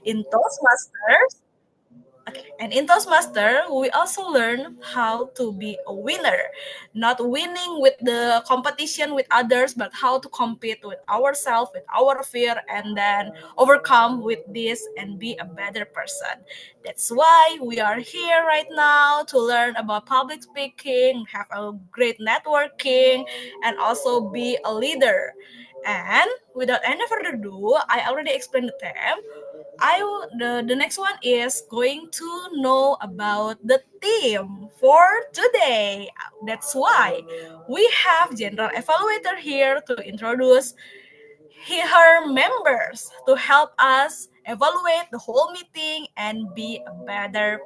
In Toastmasters, and in Toastmaster, we also learn how to be a winner, not winning with the competition with others, but how to compete with ourselves, with our fear, and then overcome with this and be a better person. That's why we are here right now to learn about public speaking, have a great networking, and also be a leader. And without any further ado, I already explained the theme. The next one is going to know about the theme for today. That's why we have General Evaluator here to introduce her members to help us evaluate the whole meeting and be a better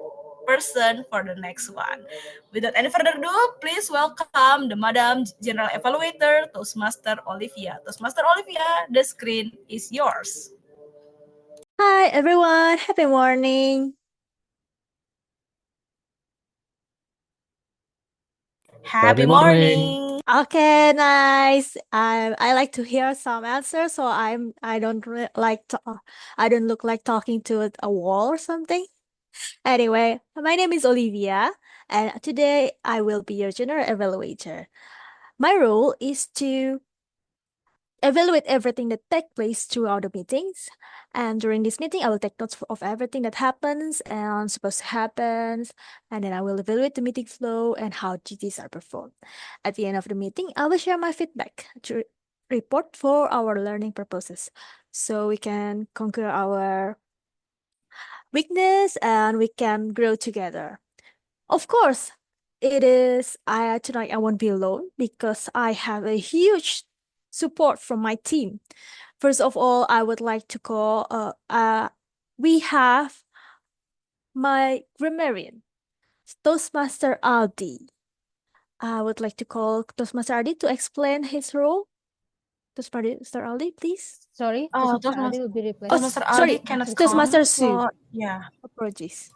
person for the next one. Without any further ado, please welcome the Madam General Evaluator Toastmaster Olivia. Toastmaster Olivia, the screen is yours. Hi everyone, happy morning. Happy Happy morning. morning. Okay, nice. I like to hear some answers, so I don't look like talking to a wall or something. Anyway, my name is Olivia, and today I will be your general evaluator. My role is to evaluate everything that take place throughout the meetings. And during this meeting, I will take notes of everything that happens and supposed to happen. And then I will evaluate the meeting flow and how duties are performed. At the end of the meeting, I will share my feedback to report for our learning purposes. So we can conquer our weakness and we can grow together. Of course, it is I tonight I won't be alone because I have a huge support from my team. First of all, I would like to call we have my grammarian, Toastmaster Aldi. I would like to call Toastmaster Aldi to explain his role. Toastmaster Aldi, please. Sorry, Oh, Toastmaster Aldi will be Oh, replaced. Toastmaster sorry, Aldi cannot come. Toastmaster Sue. So yeah. Apologies.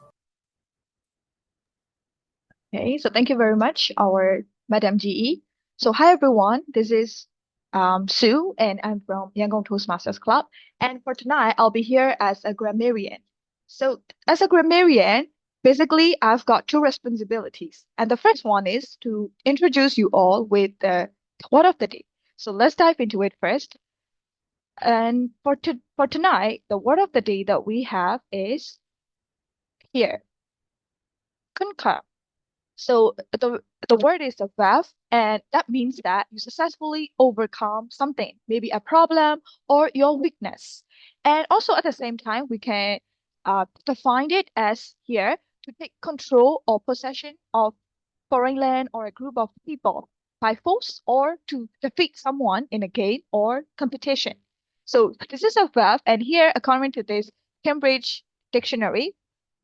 Okay, so thank you very much, our Madam GE. So hi everyone, this is Sue, and I'm from Yangon Toastmasters Club. And for tonight, I'll be here as a grammarian. So as a grammarian, basically I've got two responsibilities, and the first one is to introduce you all with the word of the day. So let's dive into it first. And for tonight, the word of the day that we have is here, concur. So the word is a verb, and that means that you successfully overcome something, maybe a problem or your weakness. And also at the same time, we can define it as here to take control or possession of foreign land or a group of people by force or to defeat someone in a game or competition. So this is a verb, and here, according to this Cambridge dictionary,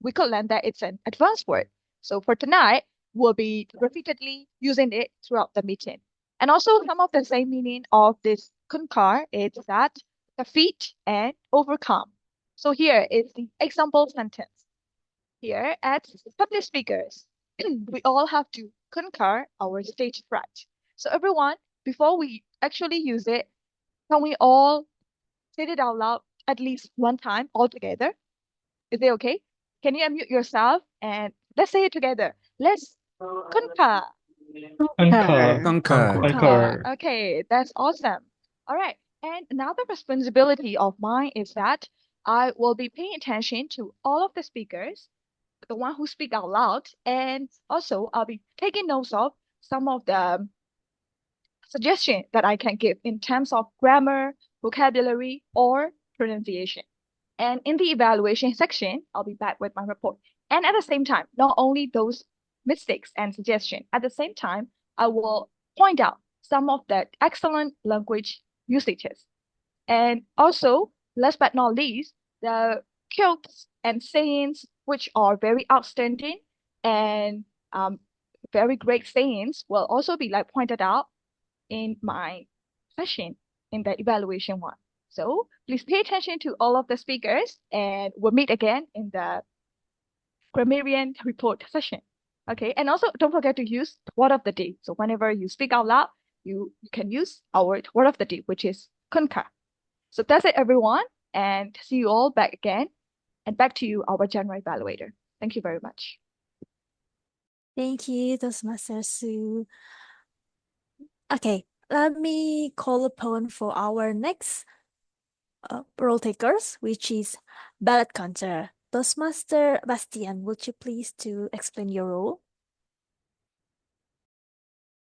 we could learn that it's an advanced word. So for tonight, we'll be repeatedly using it throughout the meeting. And also some of the same meaning of this concur is that defeat and overcome. So here is the example sentence. Here at public speakers, we all have to conquer our stage fright. So everyone, before we actually use it, can we all say it out loud at least one time all together? Is it okay? Can you unmute yourself and let's say it together. Let's conquer. Concur. Concur. Okay, that's awesome. All right. And another responsibility of mine is that I will be paying attention to all of the speakers, the one who speak out loud, and also I'll be taking notes of some of the suggestions that I can give in terms of grammar, vocabulary, or pronunciation. And in the evaluation section, I'll be back with my report. And at the same time, not only those mistakes and suggestions, at the same time, I will point out some of the excellent language usages. And also, last but not least, the quotes and sayings which are very outstanding and very great sayings will also be like pointed out in my session in the evaluation one. So please pay attention to all of the speakers and we'll meet again in the grammarian report session. Okay, and also don't forget to use word of the day. So whenever you speak out loud, you can use our word of the day, which is concur. So that's it, everyone, and see you all back again And back to you, our general evaluator. Thank you very much. Thank you, Toastmaster Sue. Okay, let me call upon for our next role takers, which is ballot counter. Toastmaster Bastian, would you please to explain your role?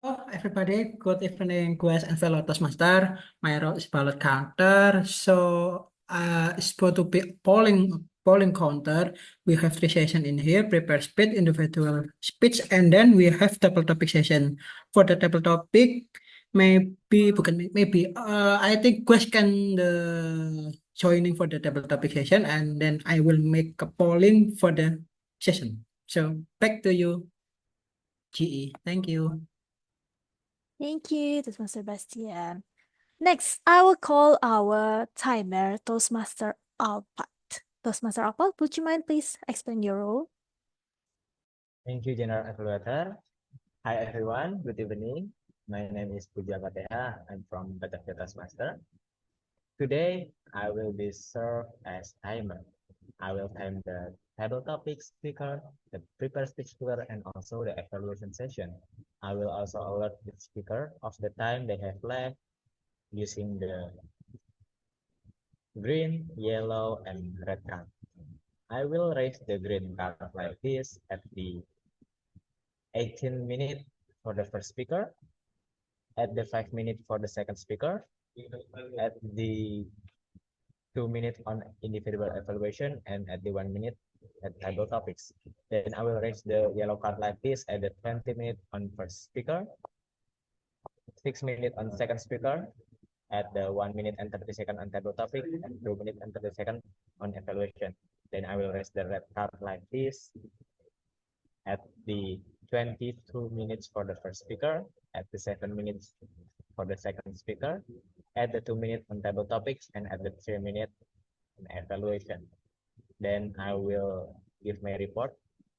Hello, everybody. Good evening, guys and fellow Toastmaster. My role is ballot counter. So, it's supposed to be polling counter. We have three sessions in here: prepare speech, individual speech, and then we have double topic session. For the double topic, I think guys can joining for the double topic session, and then I will make a polling for the session. So, back to you, GE. Thank you. Thank you, Toastmaster Bastian. Next, I will call our timer, Toastmaster Alpat. Toastmaster Alpat, would you mind please explain your role? Thank you, General Evaluator. Hi, everyone. Good evening. My name is Puja Pateha. I'm from Batavia Toastmasters. Today, I will be served as timer. I will time the table topic speaker, the prepare speech speaker, and also the evaluation session. I will also alert the speaker of the time they have left using the green, yellow, and red card. I will raise the green card like this at the 18 minute for the first speaker, at the 5 minute for the second speaker, at the 2 minute on individual evaluation, and at the 1 minute at table topics. Then I will raise the yellow card like this at the 20 minute on first speaker, 6 minute on second speaker, at the 1 minute and 30 second on table topic, and 2 minute and 30 second on evaluation. Then I will raise the red card like this at the 22 minutes for the first speaker, at the 7 minutes for the second speaker, at the 2 minute on table topics, and at the 3 minute on evaluation. Then I will give my report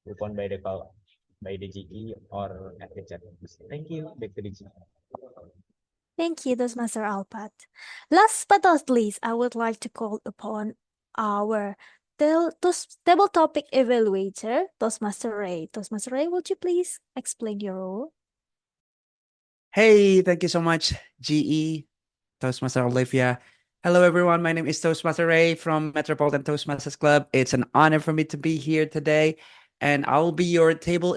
upon by the call by the GE or at the chat. Thank you. Back to the GE. Thank you, Toastmaster Alpat. Last but not least, I would like to call upon our table topic evaluator, Toastmaster Ray. Toastmaster Ray, would you please explain your role? Hey, thank you so much, GE, Toastmaster Olivia. Hello, everyone. My name is Toastmaster Ray from Metropolitan Toastmasters Club. It's an honor for me to be here today, and I will be your table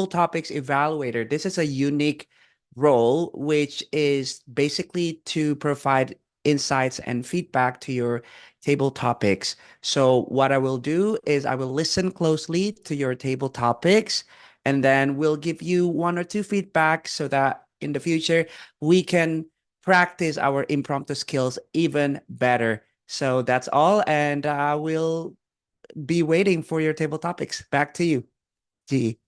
topics evaluator. This is a unique role, which is basically to provide insights and feedback to your table topics. So what I will do is I will listen closely to your table topics, and then we'll give you one or two feedback so that in the future we can practice our impromptu skills even better. So that's all, and I will be waiting for your table topics. Back to you, G.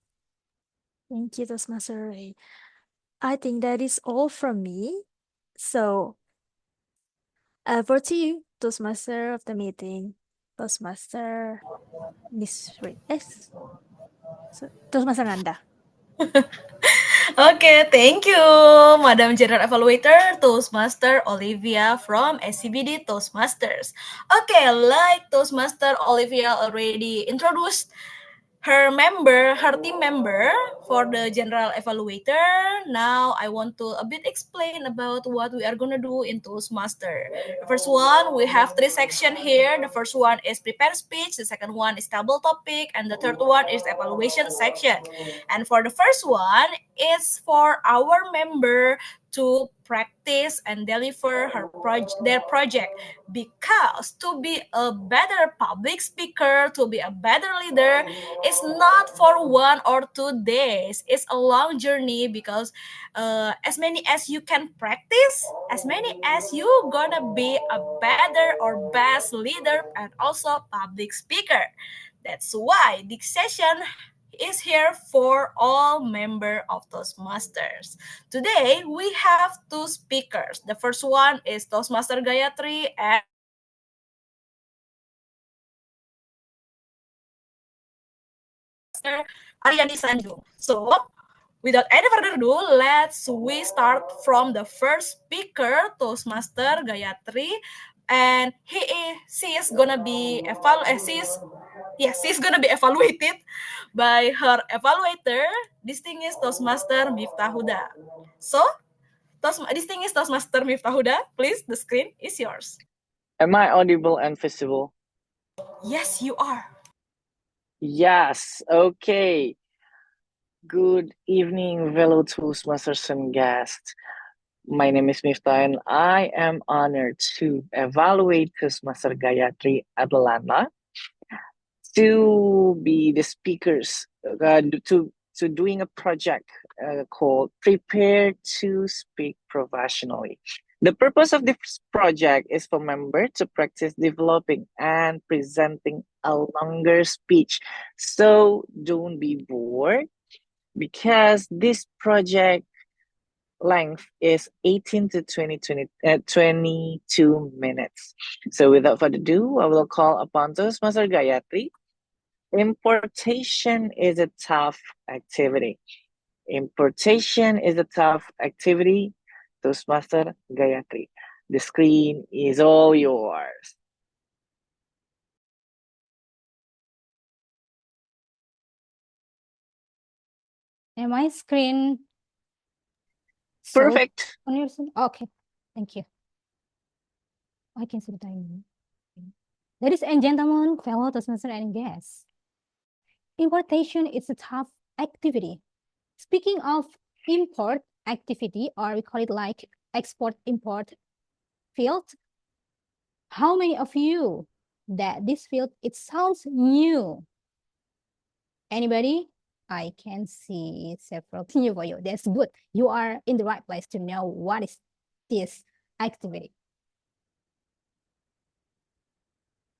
Thank you, Toastmaster Ray. I think that is all from me. So, over to you, Toastmaster of the meeting, Toastmaster Miss Ray. Yes, so, Toastmaster Nanda. Okay, thank you, Madam General Evaluator, Toastmaster Olivia from SCBD Toastmasters. Okay, like Toastmaster Olivia already introduced her team member for the general evaluator. Now I want to a bit explain about what we are gonna do in Toastmaster. The first one, we have three sections here. The first one is prepare speech, the second one is table topic, and the third one is evaluation section. And for the first one, it's for our member to practice and deliver their project, because to be a better public speaker, to be a better leader, it's not for 1 or 2 days. It's a long journey, because as many as you can practice, as many as you gonna be a better or best leader and also public speaker. That's why this session is here for all member of Toastmasters. Today we have two speakers. The first one is Toastmaster Gayatri and Ariani Sanjung. So, without any further ado, we start from the first speaker, Toastmaster Gayatri. and she's gonna be she's gonna be evaluated by her evaluator, distinguished Toastmaster Miftahuda. So, distinguished Toastmaster Miftahuda, please, the screen is yours. Am I audible and visible? Yes, you are. Yes, okay. Good evening, fellow Toastmasters and guests. My name is Miftah and I am honored to evaluate Toastmaster Gayatri Adalana to be the speakers to doing a project called Prepare to Speak Professionally. The purpose of this project is for members to practice developing and presenting a longer speech. So don't be bored because this project length is 18 to 22 minutes. So without further ado, I will call upon Toastmaster Gayatri. Importation is a tough activity. Importation is a tough activity. Toastmaster Gayatri, the screen is all yours. And my screen Perfect. on your screen? Okay, thank you. I can see the time. Ladies and gentlemen, fellow Toastmasters and guests, importation is a tough activity. Speaking of import activity, or we call it like export-import field, how many of you that this field, it sounds new? Anybody? I can see several new for you. That's good. You are in the right place to know what is this activity.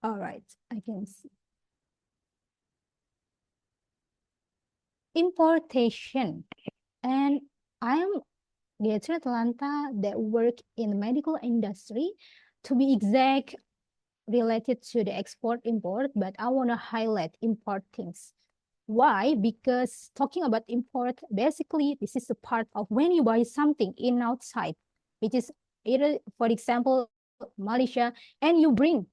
All right, I can see. Importation. And I'm Gayatri Atlanta that work in the medical industry. To be exact, related to the export import, but I want to highlight import things. Why? Because talking about import, basically, this is a part of when you buy something in outside, which is either, for example, Malaysia, and you bring,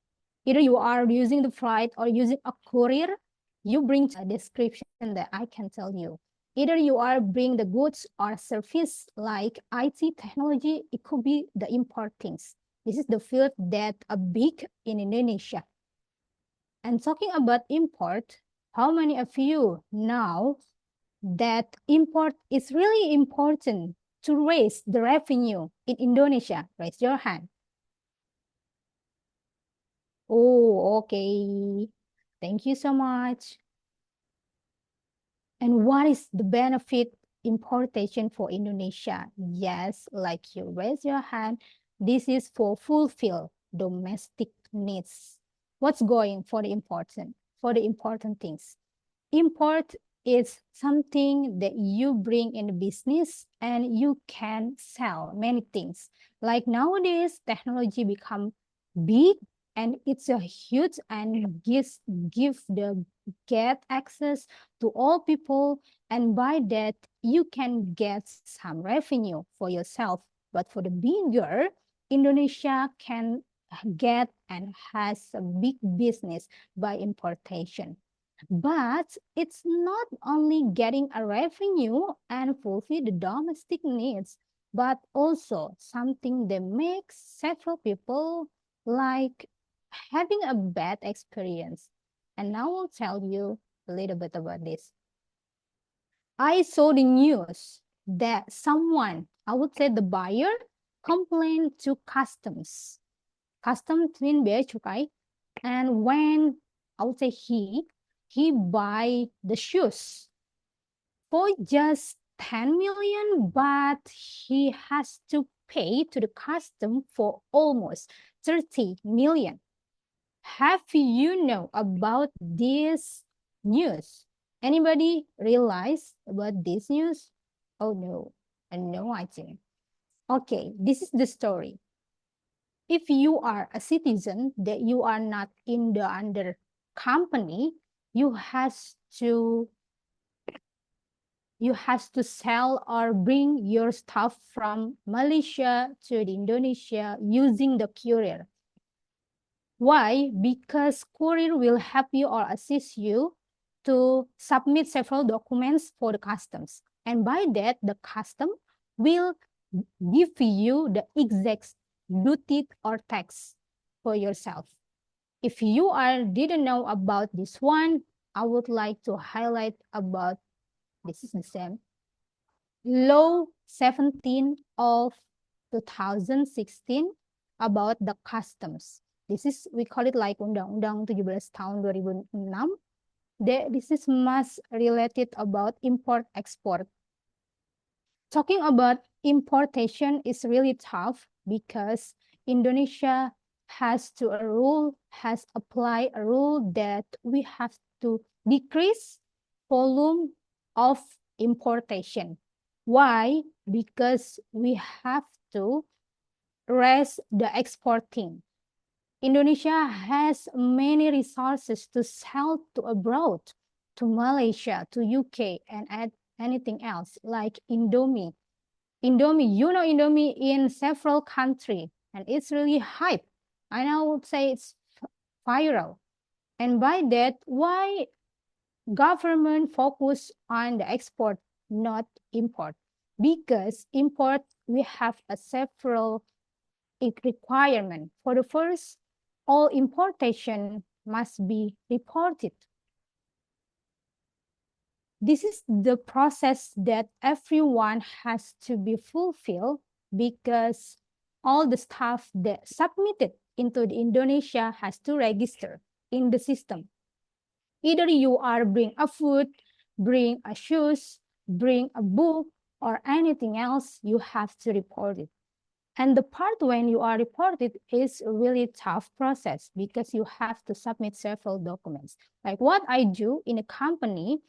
either you are using the flight or using a courier, you bring a description that I can tell you. Either you are bring the goods or service like IT technology, it could be the import things. This is the field that are big in Indonesia. And talking about import, how many of you know that import is really important to raise the revenue in Indonesia? Raise your hand. Oh, okay. Thank you so much. And what is the benefit importation for Indonesia? Yes, like you raise your hand, this is for fulfill domestic needs. What's going for the important things? Import is something that you bring in the business and you can sell many things. Like nowadays, technology become big and it's a huge and get access to all people, and by that you can get some revenue for yourself. But for the bigger, Indonesia can get and has a big business by importation. But it's not only getting a revenue and fulfill the domestic needs, but also something that makes several people like having a bad experience. And now I'll tell you a little bit about this. I saw the news that someone, I would say the buyer, complained to customs. Customs mean bea cukai. And when I would say he buy the shoes for just 10 million, but he has to pay to the custom for almost 30 million. Have you know about this news? Anybody realize about this news? Oh no, no idea. Okay, this is the story. If you are a citizen that you are not in the under company, you have to sell or bring your stuff from Malaysia to the Indonesia using the courier. Why? Because courier will help you or assist you to submit several documents for the customs. And by that, the custom will give you the exact duty or tax for yourself. If you didn't know about this one, I would like to highlight about, this is the same, Law 17 of 2016 about the customs. This is, we call it like Undang-Undang 17 tahun 2006. This is much related about import-export. Talking about importation is really tough because Indonesia has applied a rule that we have to decrease volume of importation. Why? Because we have to raise the exporting. Indonesia has many resources to sell to abroad, to Malaysia, to UK, and anything else like Indomie. Indomie in several countries, and it's really hype. I now would say it's viral. And by that, why government focus on the export, not import? Because import, we have a several requirement. For the first, all importation must be reported. This is the process that everyone has to be fulfilled because all the stuff that submitted into the Indonesia has to register in the system. Either you are bring a food, bring a shoes, bring a book, or anything else, you have to report it. And the part when you are reported is a really tough process because you have to submit several documents. Like what I do in a company,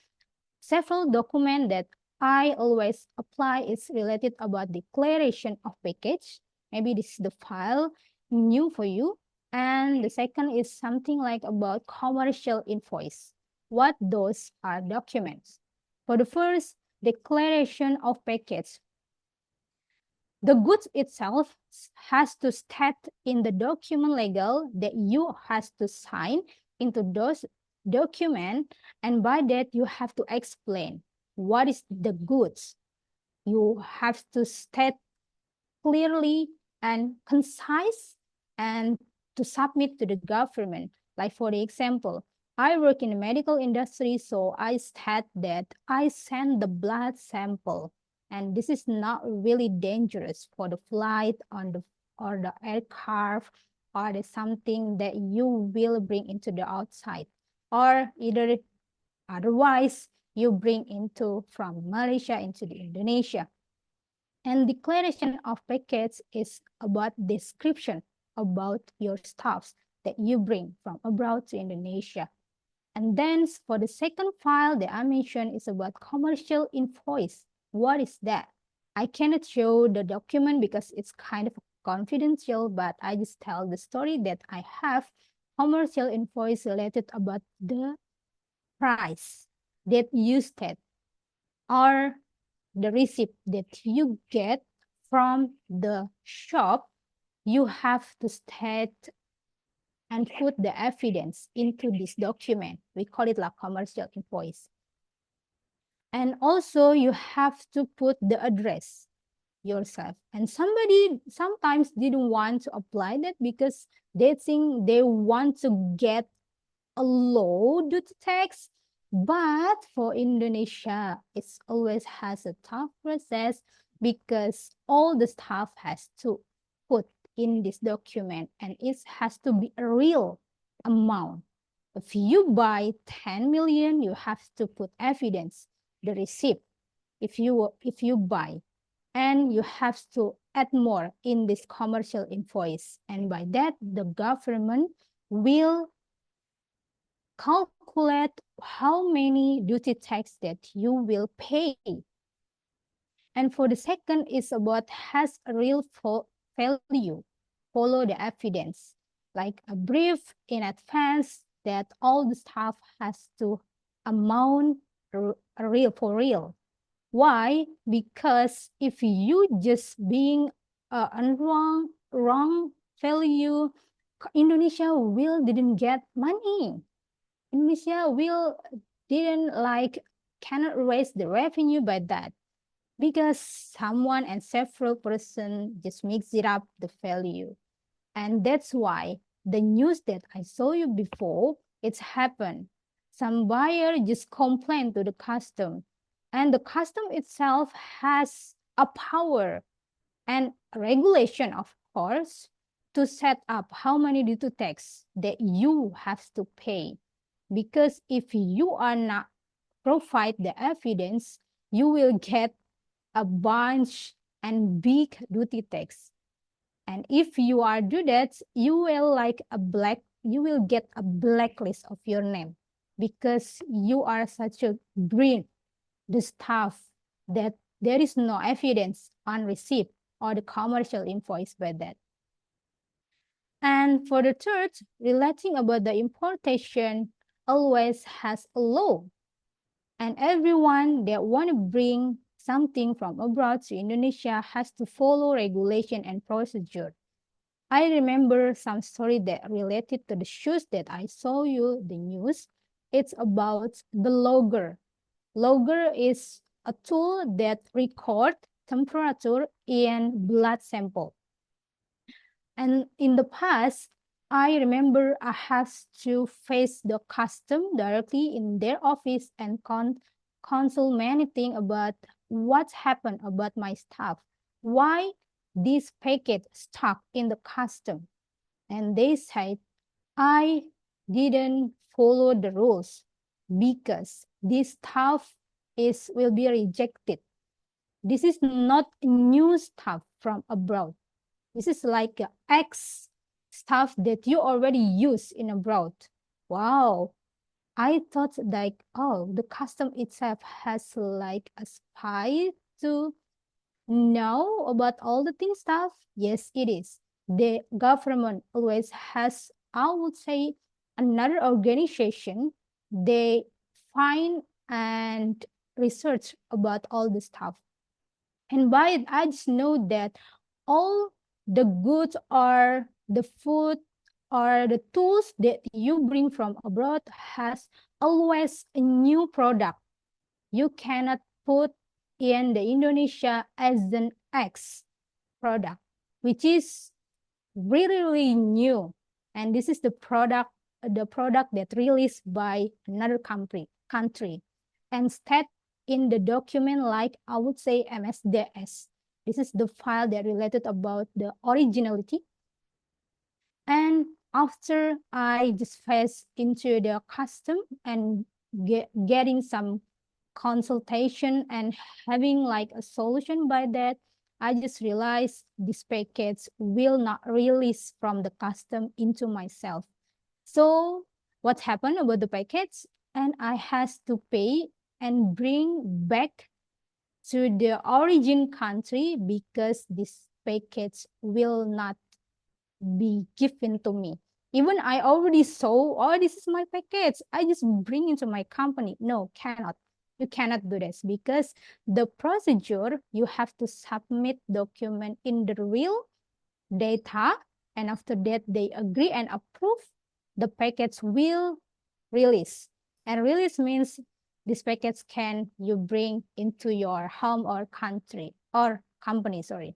several documents that I always apply is related about declaration of package. Maybe this is the file new for you. And the second is something like about commercial invoice. What those are documents? For the first, declaration of package. The goods itself has to state in the document legal that you has to sign into those document, and by that you have to explain what is the goods. You have to state clearly and concise and to submit to the government. Like for the example, I work in the medical industry, so I state that I send the blood sample, and this is not really dangerous for the flight or the aircraft or the something that you will bring into the outside, or either otherwise you bring into from Malaysia into the Indonesia. And declaration of packets is about description about your stuffs that you bring from abroad to Indonesia. And then for the second file that I mentioned is about commercial invoice. What is that? I cannot show the document because it's kind of confidential, but I just tell the story that I have commercial invoice related about the price that you state or the receipt that you get from the shop. You have to state and put the evidence into this document. We call it like commercial invoice. And also you have to put the address yourself. And somebody sometimes didn't want to apply that because they think they want to get a low duty tax. But for Indonesia, it always has a tough process because all the stuff has to put in this document and it has to be a real amount. If you buy 10 million, you have to put evidence, the receipt, if you buy, and you have to add more in this commercial invoice. And by that, the government will calculate how many duty tax that you will pay. And for the second is about has a real value. Follow the evidence, like a brief in advance that all the stuff has to amount real for real. Why? Because if you just being wrong value Indonesia will didn't get money. Indonesia will didn't cannot raise the revenue by that because someone and several person just mix it up the value. And that's why the news that I saw you before, it's happened. Some buyer just complained to the custom, and the custom itself has a power and regulation, of course, to set up how many duty tax that you have to pay. Because if you are not provide the evidence, you will get a bunch and big duty tax. And if you are do that, you will you will get a blacklist of your name because you are such a bring the stuff that there is no evidence on receipt or the commercial invoice by that. And for the third, relating about the importation always has a law. And everyone that want to bring something from abroad to Indonesia has to follow regulation and procedure. I remember some story that related to the shoes that I saw you the news. It's about the logger. Logger is a tool that record temperature in blood sample. And in the past, I remember I have to face the custom directly in their office and consult many things about what happened about my stuff. Why this packet stuck in the custom? And they said, I didn't follow the rules because this stuff will be rejected. This is not new stuff from abroad. This is like X stuff that you already use in abroad. Wow. I thought like, oh, the custom itself has like a spy to know about all the things stuff. Yes, it is. The government always has, I would say, another organization. They find and research about all the stuff. And by it, I just know that all the goods or the food or the tools that you bring from abroad has always a new product. You cannot put in the Indonesia as an X product, which is really, really new. And this is the product that released by another country. Instead, in the document, like I would say MSDS, this is the file that related about the originality. And after I just faced into the custom and getting some consultation and having like a solution by that, I just realized these packets will not release from the custom into myself. So what happened about the packets? And I has to pay and bring back to the origin country because these packets will not be given to me. Even I already saw, oh, this is my packets. I just bring into my company. No, cannot. You cannot do this because the procedure, you have to submit document in the real data. And after that, they agree and approve, the packets will release. And release means these packets can you bring into your home or country or company, sorry.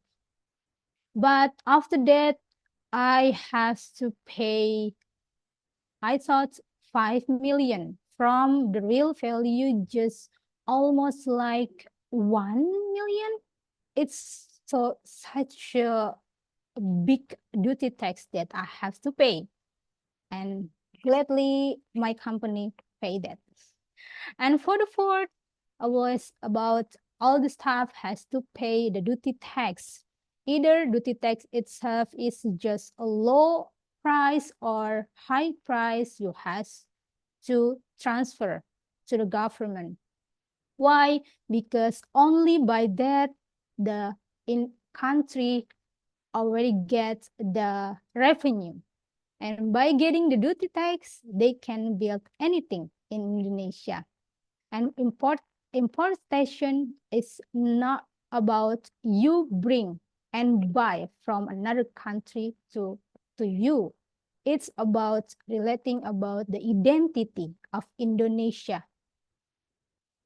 But after that, I have to pay, I thought 5 million from the real value, just almost like 1 million. It's such a big duty tax that I have to pay. And gladly, my company paid that. And for the fourth, was about all the staff has to pay the duty tax. Either duty tax itself is just a low price or high price you has to transfer to the government. Why? Because only by that the in country already get the revenue. And by getting the duty tax, they can build anything in Indonesia. And importation is not about you bring and buy from another country to you. it's about relating about the identity of Indonesia.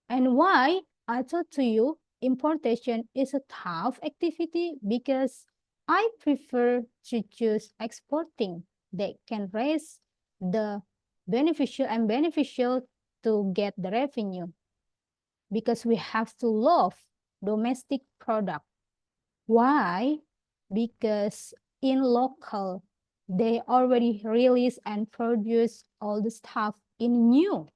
And why I told to you importation is a tough activity because I prefer to choose exporting. They can raise the beneficial to get the revenue because we have to love domestic product. Why? Because in local, they already release and produce all the stuff in new.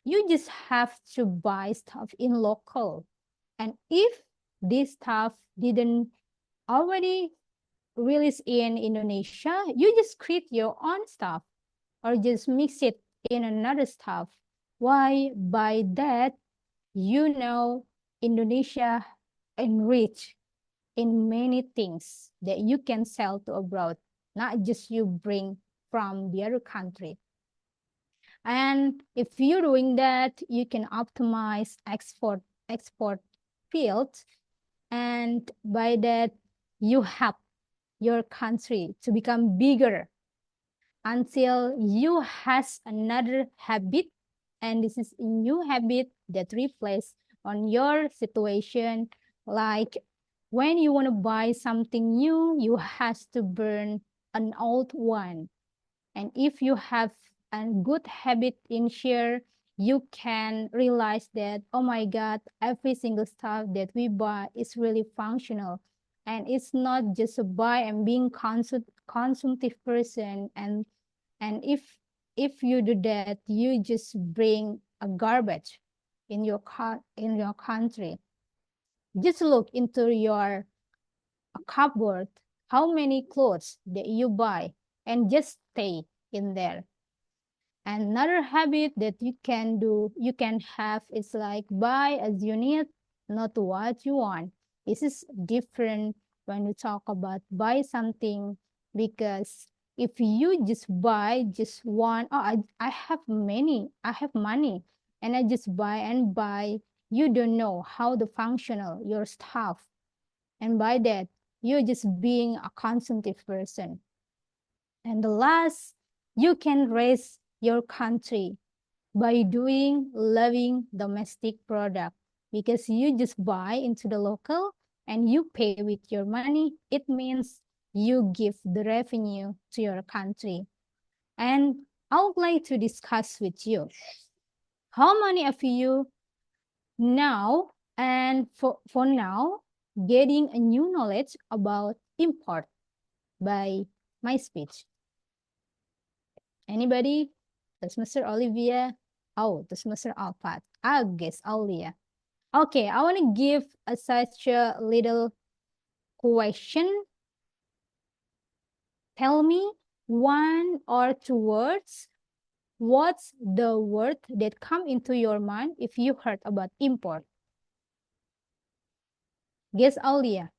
You just have to buy stuff in local. And if this stuff didn't already release in Indonesia, you just create your own stuff or just mix it in another stuff. Why? By that, you know Indonesia enriched in many things that you can sell to abroad, not just you bring from the other country. And if you're doing that, you can optimize export fields, and by that you help your country to become bigger until you has another habit, and this is a new habit that replace on your situation. Like when you want to buy something new, you has to burn an old one. And if you have a good habit in share, you can realize that, oh my God, every single stuff that we buy is really functional. And it's not just a buy and being consumptive person. And if you do that, you just bring a garbage in your country. Just look into your cupboard, how many clothes that you buy, and just stay in there. Another habit that you can have is like buy as you need, not what you want. This is different when we talk about buy something, because if you just buy just one, oh, I have money, and I just buy and buy, you don't know how the functional your stuff. And by that, you're just being a consumptive person. And the last, you can raise your country by doing loving domestic product, because you just buy into the local and you pay with your money. It means you give the revenue to your country. And I would like to discuss with you, how many of you now and for now getting a new knowledge about import by my speech? Anybody? Toastmaster Olivia? Oh, Toastmaster Alpat. I guess Aulia. Okay, I want to give such a little question. Tell me one or two words. What's the word that come into your mind if you heard about import? Guess Aulia.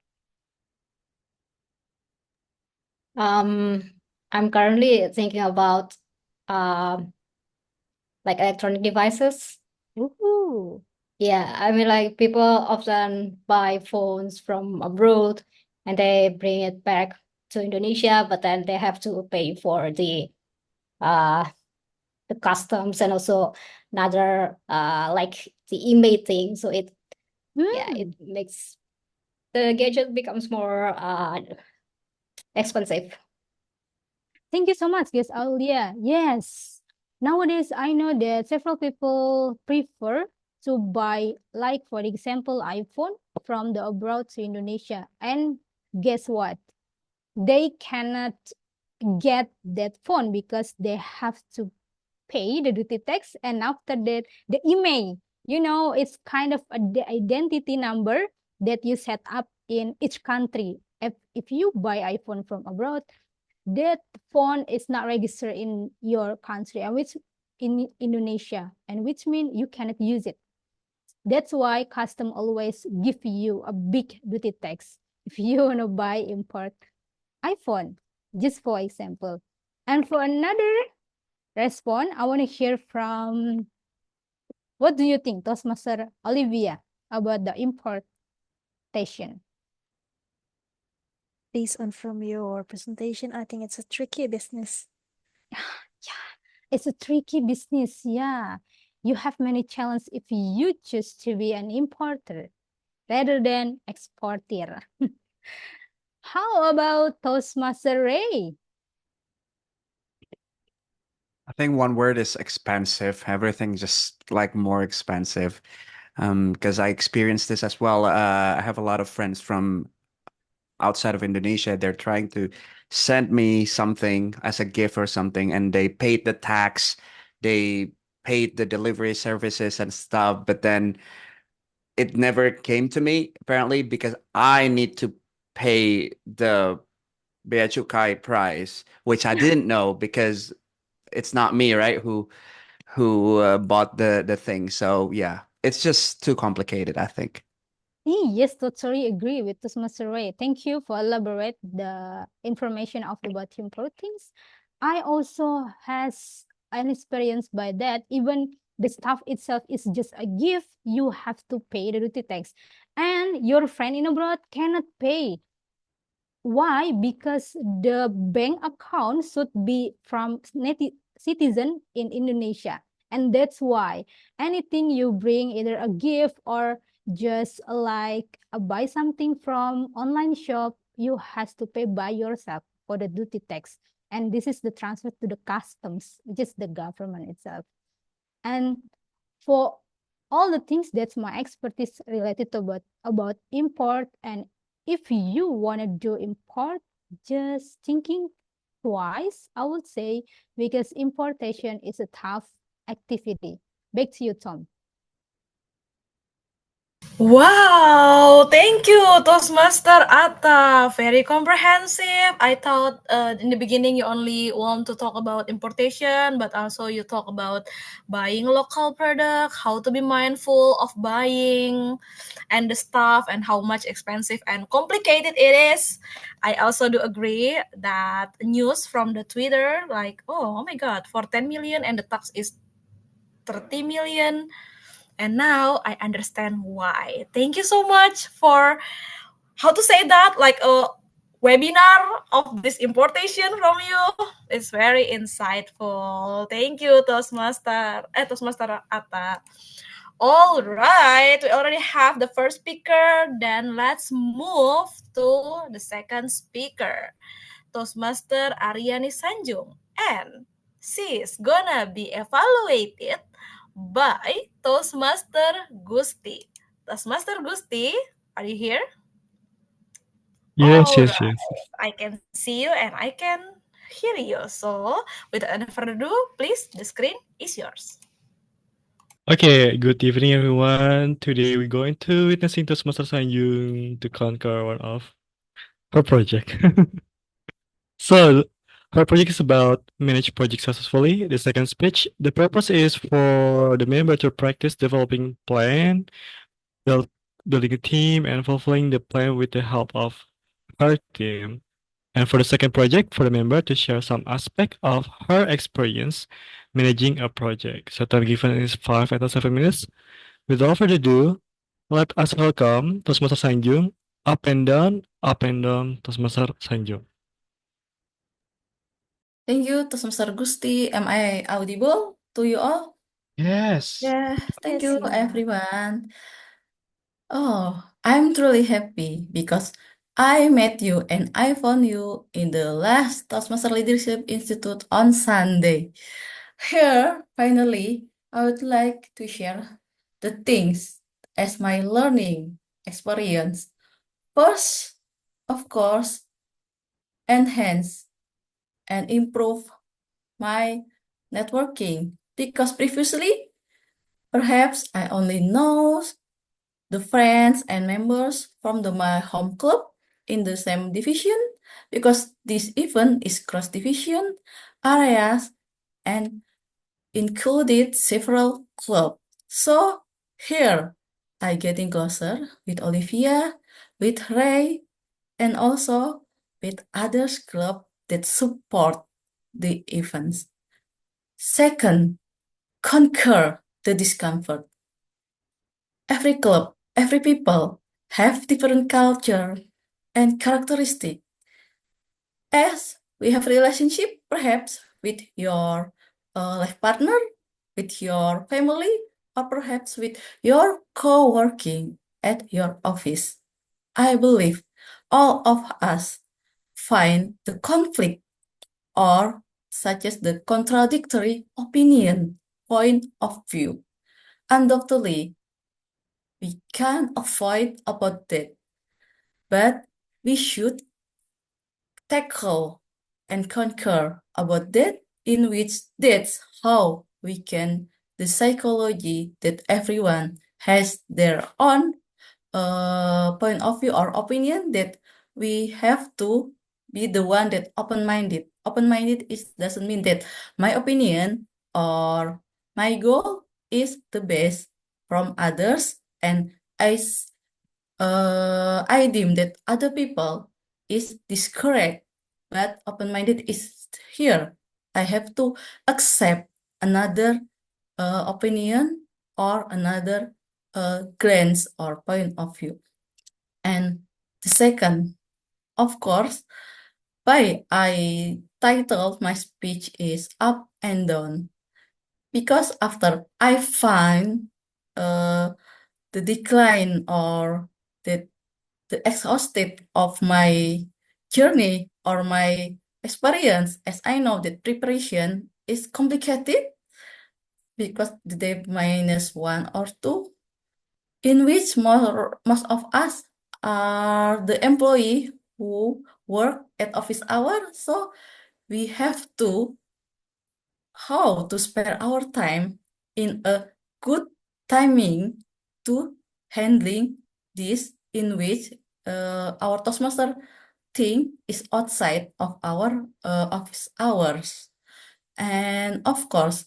I'm currently thinking about like electronic devices. Ooh. Yeah, I mean, like people often buy phones from abroad and they bring it back to Indonesia, but then they have to pay for the customs and also another like the email thing. So it it makes the gadget becomes more expensive. Thank you so much, guys. Aulia. Yes. Nowadays, I know that several people prefer to buy, like for example, iPhone from the abroad to Indonesia. And guess what? They cannot get that phone because they have to pay the duty tax, and after that, the email. It's kind of the identity number that you set up in each country. If you buy iPhone from abroad, that phone is not registered in your country, and which in Indonesia, and which means you cannot use it. That's why custom always give you a big duty tax if you want to buy import iPhone, just for example. And for another response, I want to hear from, what do you think, Toastmaster Olivia, about the importation? Based on from your presentation, I think it's a tricky business. Yeah, it's a tricky business. Yeah, you have many challenges if you choose to be an importer rather than exporter. How about Toastmaster Ray? I think one word is expensive. Everything just like more expensive. Because I experienced this as well. I have a lot of friends from outside of Indonesia. They're trying to send me something as a gift or something, and they paid the tax, they paid the delivery services and stuff, but then it never came to me apparently because I need to pay the bea cukai price, which I didn't know because it's not me, right? Who bought the thing. So yeah, it's just too complicated, I think. Yes, totally agree with Toastmaster Ray. Thank you for elaborate the information of the bottom proteins. I also has an experience by that. Even the stuff itself is just a gift. You have to pay the duty tax, and your friend in abroad cannot pay. Why? Because the bank account should be from citizen in Indonesia. And that's why anything you bring, either a gift or just like buy something from online shop, you has to pay by yourself for the duty tax. And this is the transfer to the customs, which is the government itself. And for all the things that's my expertise related to about import, and if you want to do import, just thinking twice, I would say, because importation is a tough activity. Back to you, Tom. Wow, thank you, Toastmaster Atta. Very comprehensive. I thought in the beginning you only want to talk about importation, but also you talk about buying local product, how to be mindful of buying, and the stuff, and how much expensive and complicated it is. I also do agree that news from the Twitter, like, oh my God, for 10 million and the tax is 30 million. And now I understand why. Thank you so much for how to say that, like a webinar of this importation from you. It's very insightful. Thank you, Toastmaster Atta. All right, we already have the first speaker. Then let's move to the second speaker, Toastmaster Aryani Sanjung. And she's gonna be evaluated by Toastmaster Gusti. Toastmaster Gusti, are you here? Yes, All yes, right, yes, yes. I can see you and I can hear you. So, without any further ado, please, the screen is yours. Okay, good evening, everyone. Today we're going to witnessing Toastmaster Sanjung to conquer one of her project. So, her project is about manage project successfully. The second speech, the purpose is for the member to practice developing plan, build, building a team, and fulfilling the plan with the help of her team. And for the second project, for the member to share some aspect of her experience managing a project. So time given is 5 and 7 minutes. Without further ado, let us welcome Toastmaster Sanjung. Up and down, Toastmaster Sanjung. Thank you, Toastmaster Gusti. Am I audible to you all? Yes. Yeah, thank Yes, you, yeah. everyone. Oh, I'm truly happy because I met you and I found you in the last Toastmaster Leadership Institute on Sunday. Here, finally, I would like to share the things as my learning experience. First, of course, enhance and improve my networking because previously perhaps I only know the friends and members from my home club in the same division because this event is cross division areas and included several clubs. So here I getting closer with Olivia, with Ray, and also with others club that support the events. Second, conquer the discomfort. Every club, every people have different culture and characteristic. As we have relationship perhaps with your life partner, with your family, or perhaps with your co-working at your office. I believe all of us find the conflict or such as the contradictory opinion point of view. Undoubtedly, we can't avoid about that, but we should tackle and conquer about that, in which that's how we can the psychology that everyone has their own point of view or opinion, that we have to be the one that open-minded. Open-minded is doesn't mean that my opinion or my goal is the best from others, and I deem that other people is discorrect, but open-minded is here. I have to accept another opinion or another glance or point of view. And the second, of course, why I titled my speech is Up and Down, because after I find the decline or the exhausted of my journey or my experience, as I know that preparation is complicated because the day -1 or 2, in which most of us are the employee who work at office hour. So we have to how to spare our time in a good timing to handling this, in which our Toastmaster thing is outside of our office hours. And of course,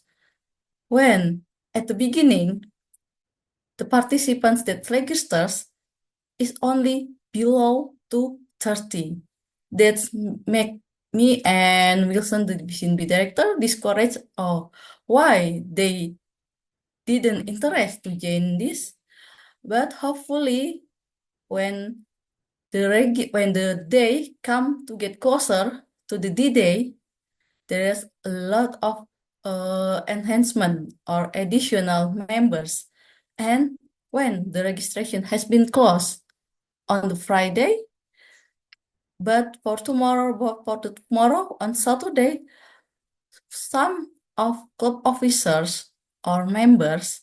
when at the beginning, the participants that registers is only below to 30. That's make me and Wilson, the division B director, discouraged. Oh, why they didn't interest to join this? But hopefully, when when the day come to get closer to the D-Day, there is a lot of enhancement or additional members. And when the registration has been closed on the Friday, but for tomorrow on Saturday, some of club officers or members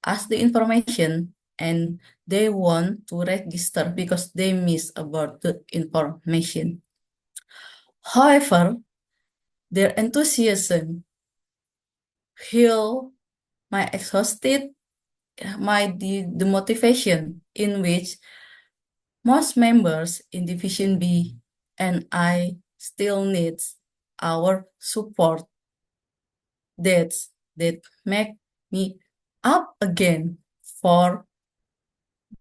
ask the information and they want to register because they miss about the information. However, their enthusiasm heal my exhausted, the motivation, in which most members in Division B and I still needs our support. That make me up again for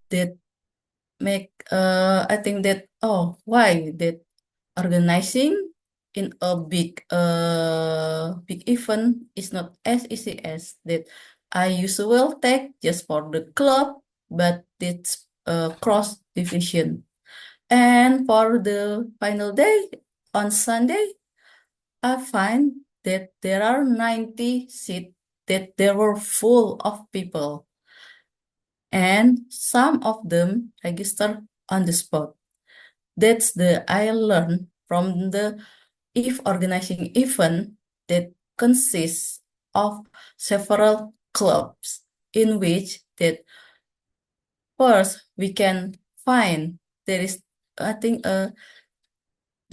that make I think that why that organizing in a big event is not as easy as that I usually take just for the club, but it's cross division. And for the final day on Sunday, I find that there are 90 seats that they were full of people, and some of them register on the spot. That's the I learned from the if organizing event that consists of several clubs, in which that first we can find there is I think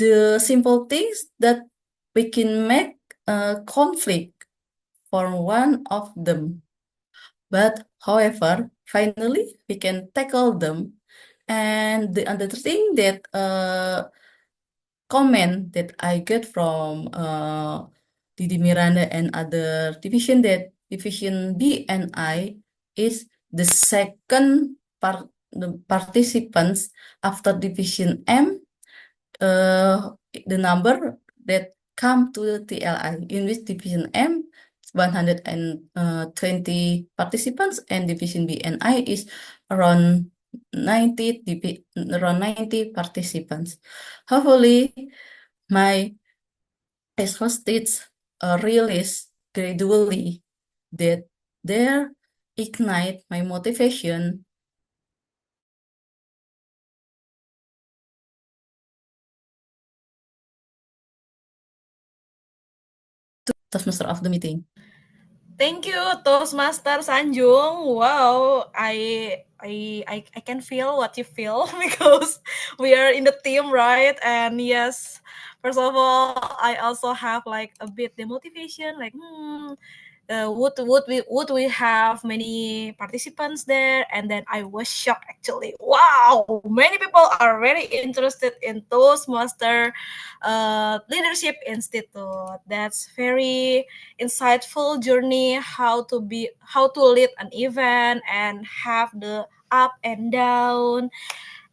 the simple things that we can make a conflict for one of them. But however, finally we can tackle them. And the other thing that comment that I get from Didi Miranda and other division, that division B and I is the second the participants after division M, the number that come to the TLI, in which division M 120 participants and division B and I is around 90 participants. Hopefully my exhausted release gradually that there ignite my motivation to Toastmaster of the meeting. Thank you, Toastmaster Sanjung. Wow, I can feel what you feel because we are in the team, right? And yes, first of all, I also have like a bit demotivation, like would we have many participants there? And then I was shocked actually. Wow, many people are very interested in Toastmaster Leadership Institute. That's very insightful journey how to lead an event and have the up and down.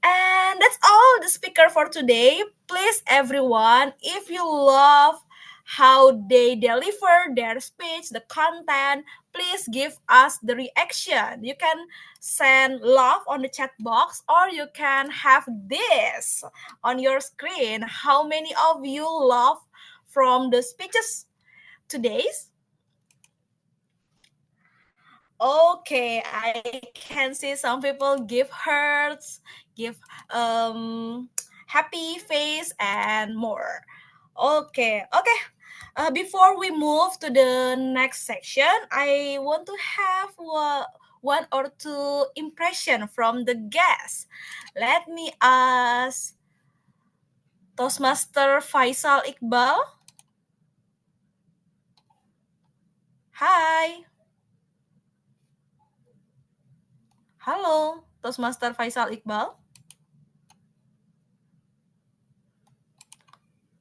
And that's all the speaker for today. Please, everyone, if you love how they deliver their speech, the content, please give us the reaction. You can send love on the chat box, or you can have this on your screen. How many of you love from the speeches today's? Okay, I can see some people give hearts, give happy face and more. Okay. Before we move to the next section, I want to have one or two impression from the guests. Let me ask Toastmaster Faisal Iqbal. Hi. Halo, Toastmaster Faisal Iqbal.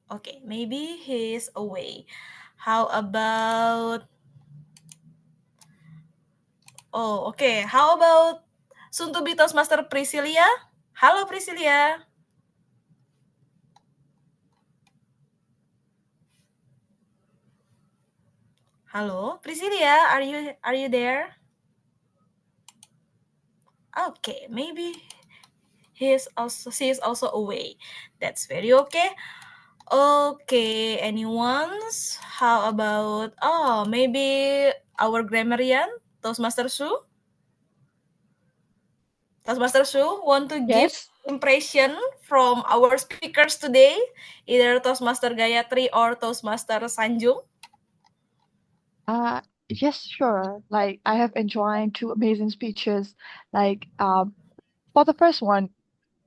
Okay, maybe he's away. How about... Oh, okay. How about soon to be Toastmaster Priscilia? Halo Priscilia. Halo Priscilia, are you there? Okay, maybe she is also away. That's very okay. Okay, anyone's? How about maybe our grammarian, Toastmaster Su? Toastmaster Su, want to give Yes. impression from our speakers today, either Toastmaster Gayatri or Toastmaster Sanjung? Yes, sure. Like I have enjoyed two amazing speeches. Like for the first one,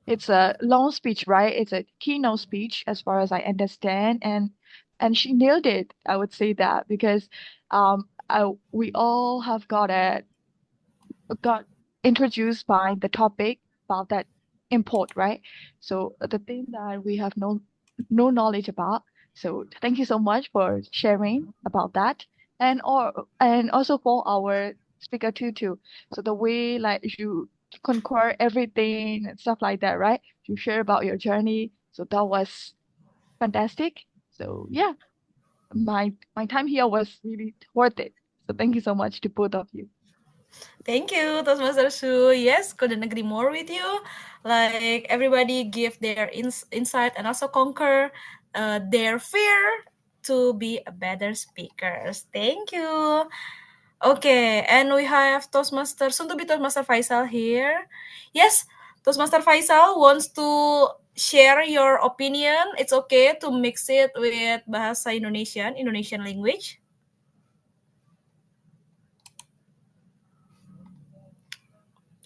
it's a long speech, right? It's a keynote speech as far as I understand, and she nailed it. I would say that because we all have got introduced by the topic about that import, right? So the thing that we have no knowledge about. So thank you so much for sharing about that, and also for our speaker too. So the way like you conquer everything and stuff like that, right? You share about your journey. So that was fantastic. So yeah, my time here was really worth it. So thank you so much to both of you. Thank you, Toastmaster Su. Yes, couldn't agree more with you. Like everybody give their insight and also conquer their fear to be a better speakers. Thank you. Okay, and we have Toastmaster, soon to be Toastmaster Faisal here. Yes, Toastmaster Faisal wants to share your opinion. It's okay to mix it with Bahasa Indonesian language.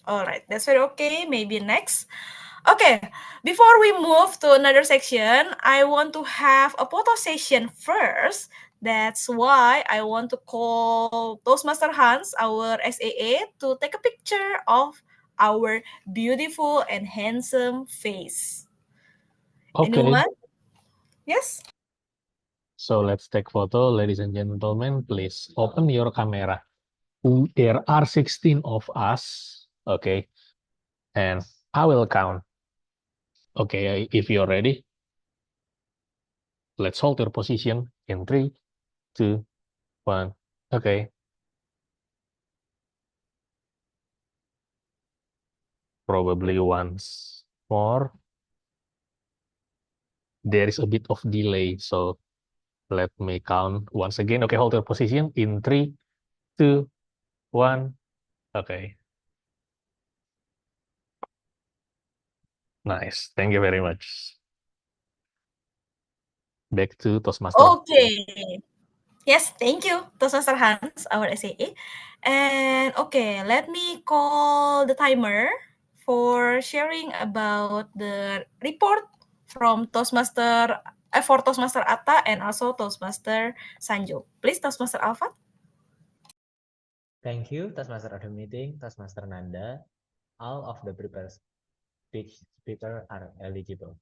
All right, that's very okay. Maybe next. Okay, before we move to another section, I want to have a photo session first. That's why I want to call Toastmaster Hans, our SAA, to take a picture of our beautiful and handsome face. Okay, Anyone? Yes? so let's take photo, ladies and gentlemen. Please open your camera. There are 16 of us, okay, and I will count. Okay, if you're ready, let's hold your position in 3, 2, 1. Okay, probably once more. There is a bit of delay, so Let me count once again. Okay, hold your position in 3, 2, 1. Okay, nice. Thank you very much. Back to Toastmaster. Okay. Yes, thank you, Toastmaster Hans, our SAE. And okay, let me call the timer for sharing about the report from for Toastmaster Atta and also Toastmaster Sanjo. Please, Toastmaster Alpha. Thank you, Taskmaster of the meeting, Taskmaster Nanda. All of the prepared speech speaker are eligible.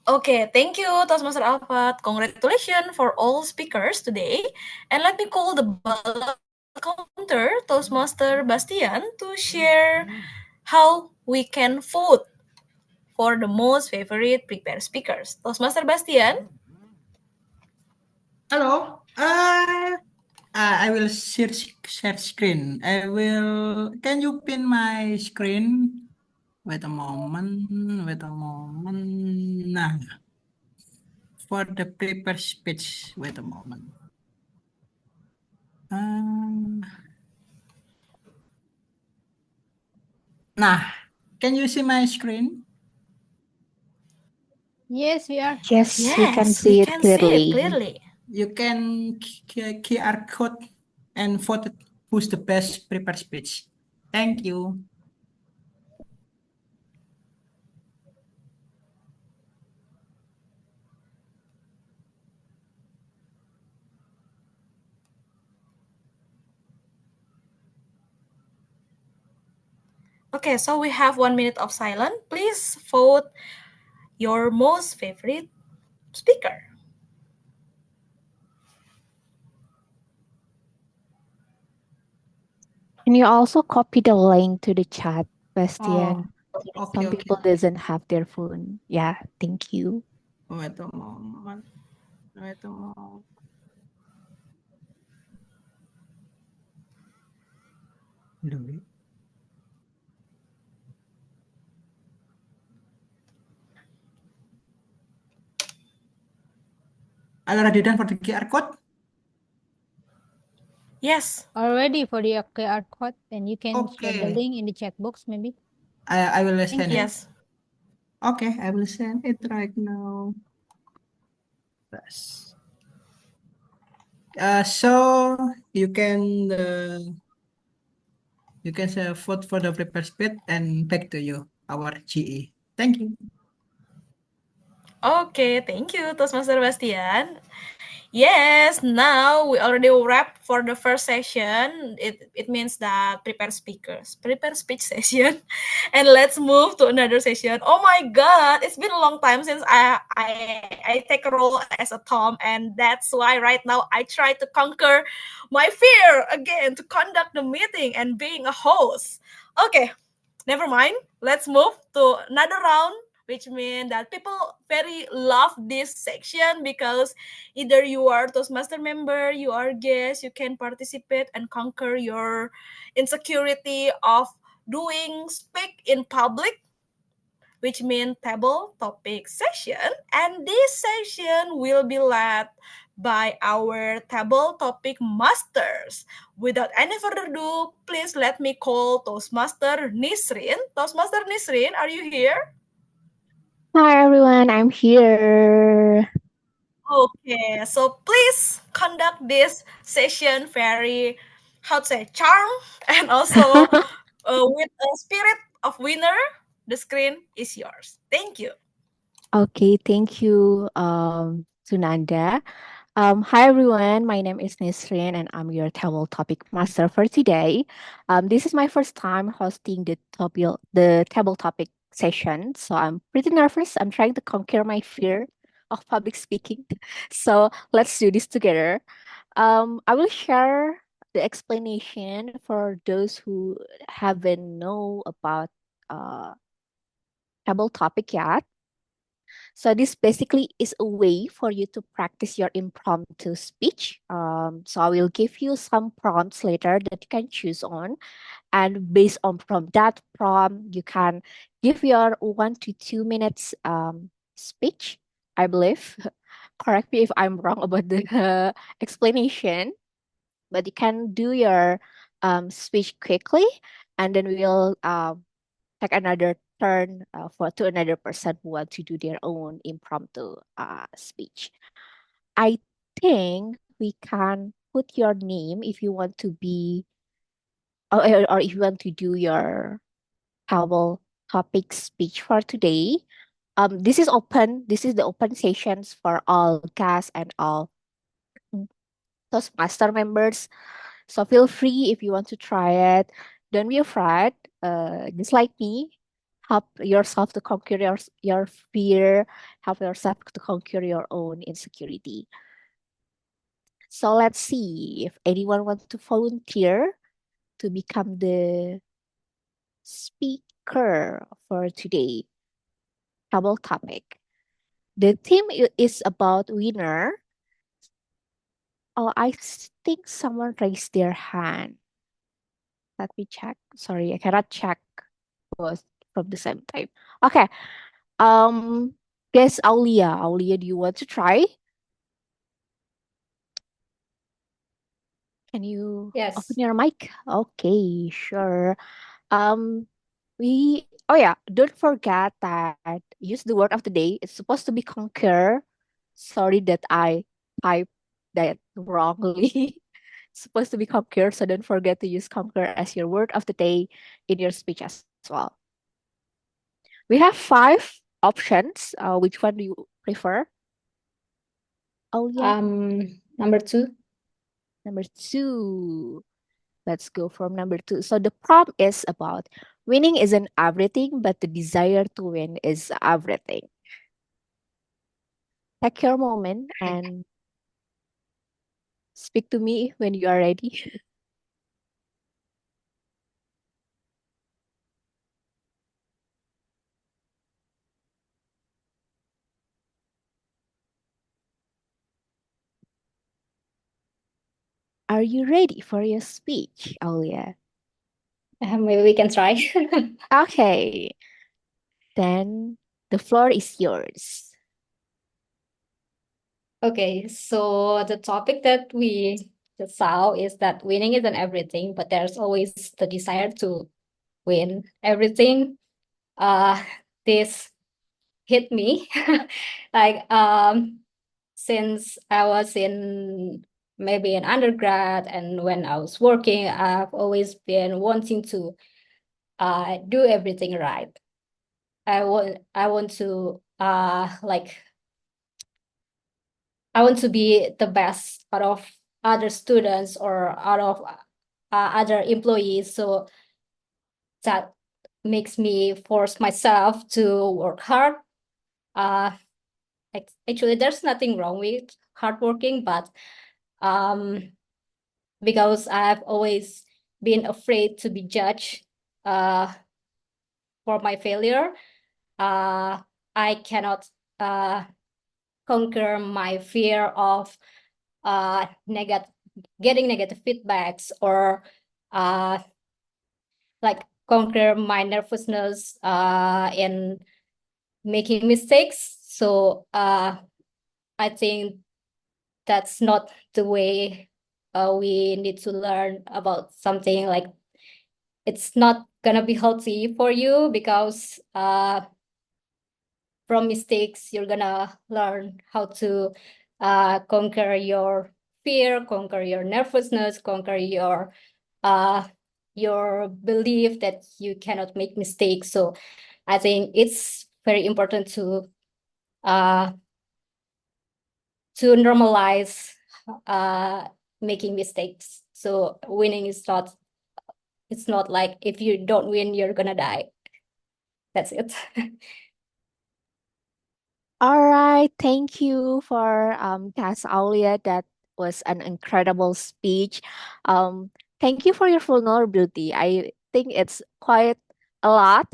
Okay, thank you, Toastmaster Alpha. Congratulations for all speakers today. And let me call the ballot counter, Toastmaster Bastian, to share how we can vote for the most favorite prepared speakers. Toastmaster Bastian? Hello. I will share screen. I will. Can you pin my screen? Wait a moment. Wait a moment. Nah, for the prepare speech. Wait a moment. Nah, can you see my screen? Yes, we are. Yes, we can Yes, see we it can see it clearly. clearly. You can QR code and vote who's the best prepared speech. Thank you. Okay, so we have 1 minute of silence. Please vote your most favorite speaker. Can you also copy the link to the chat, Bastian? Okay, Some okay. people doesn't have their phone. Yeah, thank you. Wait a moment. Wait a moment. Louis. Already done for the QR code? Yes. Already for the QR code, and you can share the Okay. link in the chat box, maybe. I will Thank send you. it. Yes. Okay, I will send it right now. Yes. So you can vote for the prepare speed and back to you, our GE. Thank you. Okay, thank you, Toastmaster Bastian. Yes, now we already wrapped for the first session. It means that prepare speech session, and let's move to another session. Oh my God, it's been a long time since I take a role as a Tom, and that's why right now I try to conquer my fear again to conduct the meeting and being a host. Okay, never mind. Let's move to another round, which means that people very love this section because either you are Toastmaster member, you are guest, you can participate and conquer your insecurity of doing speak in public, which means table topic session. And this session will be led by our table topic masters. Without any further ado, please let me call Toastmaster Nisrin. Toastmaster Nisrin, are you here? Hi everyone, I'm here. Okay, so please conduct this session very, how to say, charm and also with a spirit of winner. The screen is yours. Thank you. Okay, thank you, Sunanda. Hi everyone, my name is Nisrin and I'm your table topic master for today. This is my first time hosting the table topic session, so I'm pretty nervous. I'm trying to conquer my fear of public speaking. So let's do this together. I will share the explanation for those who haven't know about uh table topic yet. So this basically is a way for you to practice your impromptu speech. So I will give you some prompts later that you can choose on, and based on from that prompt, you can give your 1 to 2 minutes speech I believe. Correct me if I'm wrong about the explanation, but you can do your speech quickly, and then we'll take another turn for to another person who want to do their own impromptu speech. I think we can put your name if you want to be, or if you want to do your travel topic speech for today. This is open. This is the open sessions for all guests and all Toastmaster members. So feel free if you want to try it. Don't be afraid. Just like me, help yourself to conquer your fear. Help yourself to conquer your own insecurity. So let's see if anyone wants to volunteer to become the speaker for today travel topic. The theme is about winner. Oh, think someone raised their hand. Let me check. Sorry, I cannot check both from the same time. Okay. Um, guess Aulia. Aulia, do you want to try? Can you open Yes. your mic? Okay, sure. Um, oh yeah, don't forget that use the word of the day. It's supposed to be conquer. Sorry that I typed that wrongly. It's supposed to be conquer, so don't forget to use conquer as your word of the day in your speech as well. We have 5 options. Which one do you prefer? Oh yeah, Number 2. number 2. Let's go from number 2. So the prompt is about winning isn't everything, but the desire to win is everything. Take your moment and speak to me when you are ready. Are you ready for your speech, Aulia? Maybe we can try. Okay, then the floor is yours. Okay, so the topic that we just saw is that winning isn't everything, but there's always the desire to win everything. This hit me like since I was in maybe an undergrad and when I was working, I've always been wanting to do everything right. I want to I want to be the best out of other students or out of other employees. So that makes me force myself to work hard. Actually, there's nothing wrong with hardworking, but because I've always been afraid to be judged for my failure, I cannot conquer my fear of getting negative feedbacks or like conquer my nervousness in making mistakes. So I think that's not the way we need to learn about something. Like it's not gonna be healthy for you because from mistakes you're gonna learn how to conquer your fear, conquer your nervousness, conquer your belief that you cannot make mistakes. So I think it's very important to normalize making mistakes. So winning is not, it's not like if you don't win, you're gonna die. That's it. All right, thank you for Cass Aulia. That was an incredible speech. Thank you for your vulnerability. I think it's quite a lot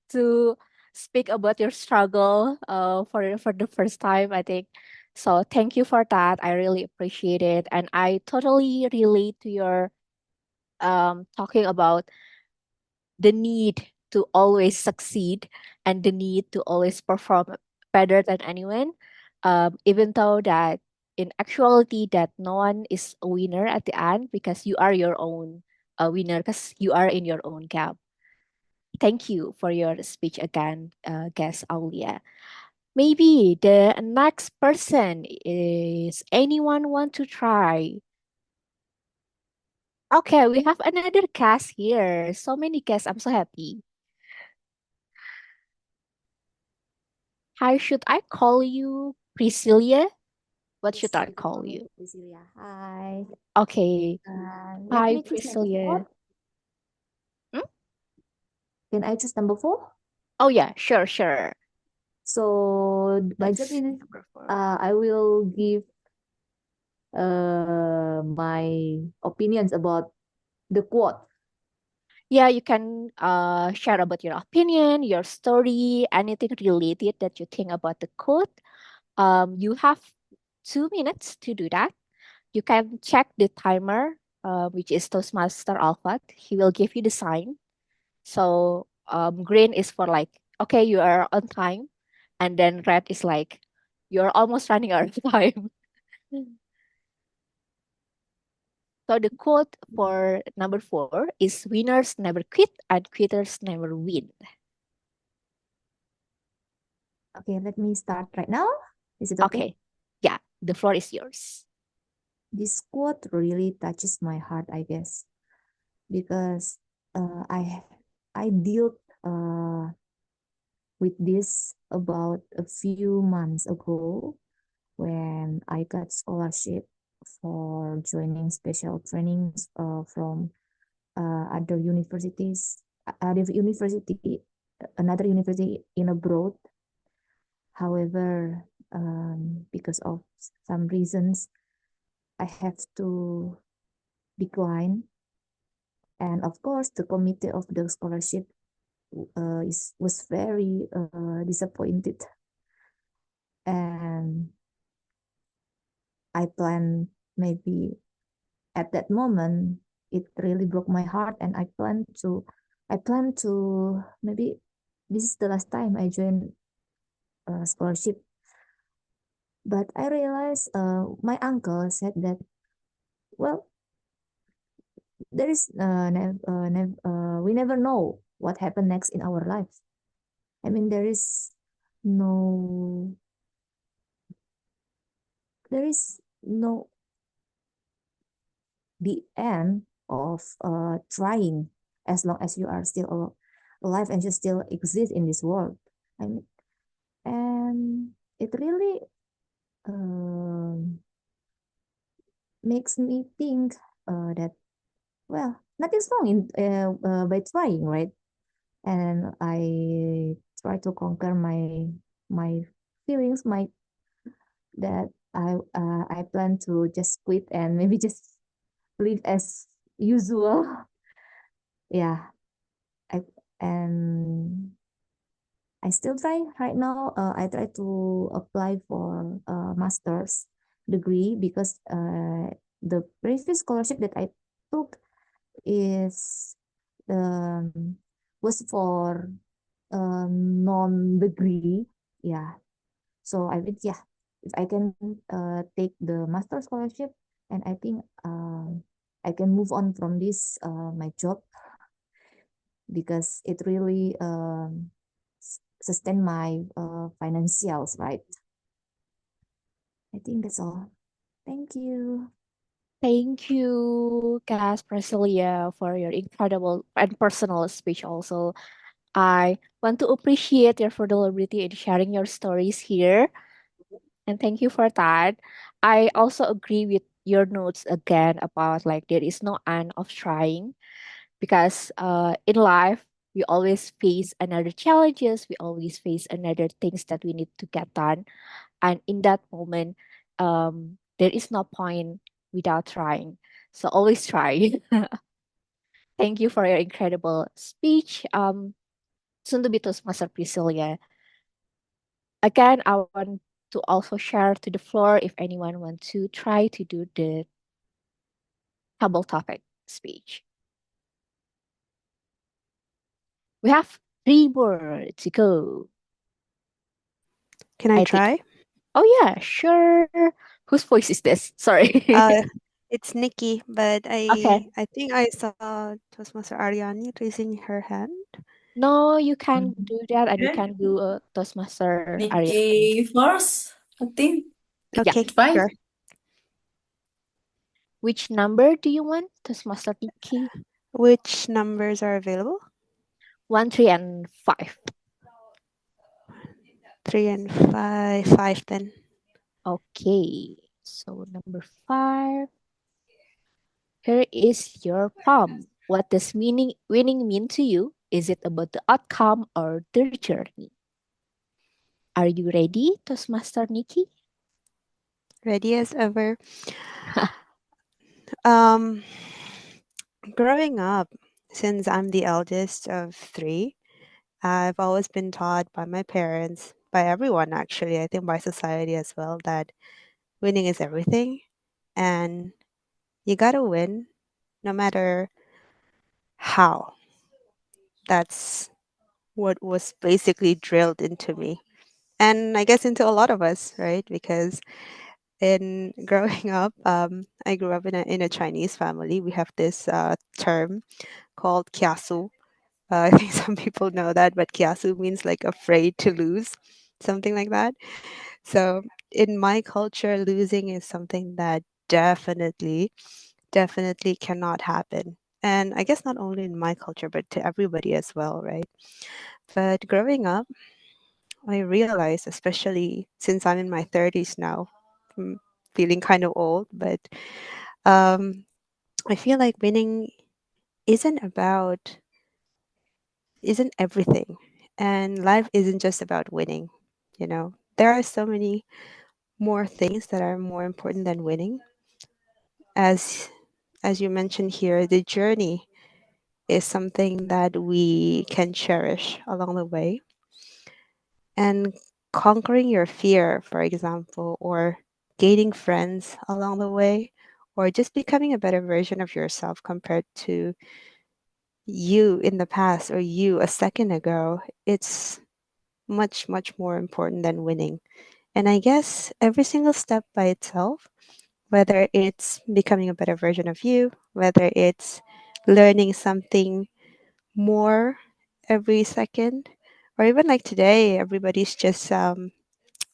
to speak about your struggle for the first time, I think. So thank you for that. I really appreciate it. And I totally relate to your talking about the need to always succeed and the need to always perform better than anyone, even though that in actuality that no one is a winner at the end because you are your own winner because you are in your own camp. Thank you for your speech again, guest Aulia. Maybe the next person is anyone want to try? Okay, we have another cast here. So many guests. I'm so happy. How should I call you? Priscilla? What should I call you? Priscilla. Hi. Okay. Let Hi, me choose number Priscilla. 4. Hmm? Can I choose number 4? Oh yeah, sure. So my job That's is number 4. I will give my opinions about the quote. Yeah, you can share about your opinion, your story, anything related that you think about the code. You have 2 minutes to do that. You can check the timer, which is Toastmaster Alpha. He will give you the sign. So green is for like, okay, you are on time. And then red is like, you're almost running out of time. So the quote for number 4 is winners never quit and quitters never win. Okay, let me start right now. Is it okay? Okay. Yeah, the floor is yours. This quote really touches my heart, I guess, because I dealt with this about a few months ago when I got scholarship for joining special trainings from other universities, another university in abroad. However, because of some reasons, I have to decline. And of course, the committee of the scholarship was very disappointed. And I planned maybe at that moment, it really broke my heart. And I plan to maybe this is the last time I join scholarship. But I realized my uncle said that, well, there is we never know what happened next in our lives. I mean, no there is no the end of trying as long as you are still alive and you still exist in this world. I mean, and it really um makes me think that, well, nothing's wrong in by trying, right? And I try to conquer my feelings, my that I plan to just quit and maybe just live as usual. Yeah, I and I still try right now. I try to apply for a master's degree because the previous scholarship that I took is um, was for non-degree. Yeah. So I think, yeah, if I can take the master scholarship, and I think I can move on from this my job because it really sustain my financials, right? I think that's all. Thank you. Thank you, Gas Brasilia, for your incredible and personal speech also. I want to appreciate your vulnerability in sharing your stories here. And thank you for that. I also agree with your notes again about like there is no end of trying because in life we always face another challenges, we always face another things that we need to get done. And in that moment, there is no point without trying. So always try. Thank you for your incredible speech. Soon to be Toastmaster Priscilla. Again, I want to also share to the floor if anyone wants to try to do the double topic speech. We have 3 more to go. Can I I think. try? Oh yeah, sure. Whose voice is this? Sorry. It's Nikki, but Okay. I think I saw Toastmaster Ariani raising her hand. No, you can Mhm. do that, and you Okay. can do a Toastmaster Ariani. Nikki first, I think. Yeah. Okay, Fine. sure. Which number do you want, Toastmaster Nikki? Which numbers are available? 1, 3, and 5. 3 and 5. 5 then. Okay. So number 5. Here is your prompt. What does winning mean to you? Is it about the outcome or the journey? Are you ready, Toastmaster Nikki? Ready as ever. Um, Growing up, since I'm the eldest of 3, I've always been taught by my parents, by everyone actually, I think by society as well, that winning is everything and you gotta win no matter how. That's what was basically drilled into me. And I guess into a lot of us, right? Because in growing up, I grew up in a Chinese family. We have this term called kiasu. I think some people know that, but kiasu means like afraid to lose, something like that. So in my culture, losing is something that definitely cannot happen. And I guess not only in my culture, but to everybody as well, right? But growing up, I realized, especially since I'm in my 30s now, I'm feeling kind of old, but um, I feel like winning isn't about, isn't everything. And life isn't just about winning, you know? There are so many more things that are more important than winning. As you mentioned here, the journey is something that we can cherish along the way. And conquering your fear, for example, or gaining friends along the way, or just becoming a better version of yourself compared to you in the past or you a second ago, it's much more important than winning. And I guess every single step by itself, whether it's becoming a better version of you, whether it's learning something more every second, or even like today, everybody's just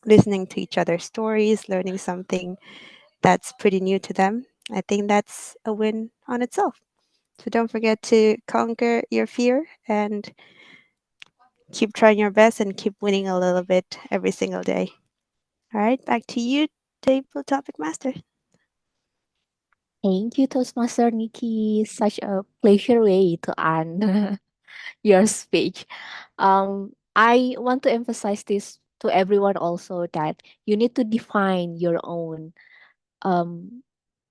listening to each other's stories, learning something that's pretty new to them. I think that's a win on itself. So don't forget to conquer your fear and keep trying your best and keep winning a little bit every single day. All right, back to you, table topic master. Thank you, Toastmaster Nikki. Such a pleasure way to end your speech. I want to emphasize this to everyone also that you need to define your own um,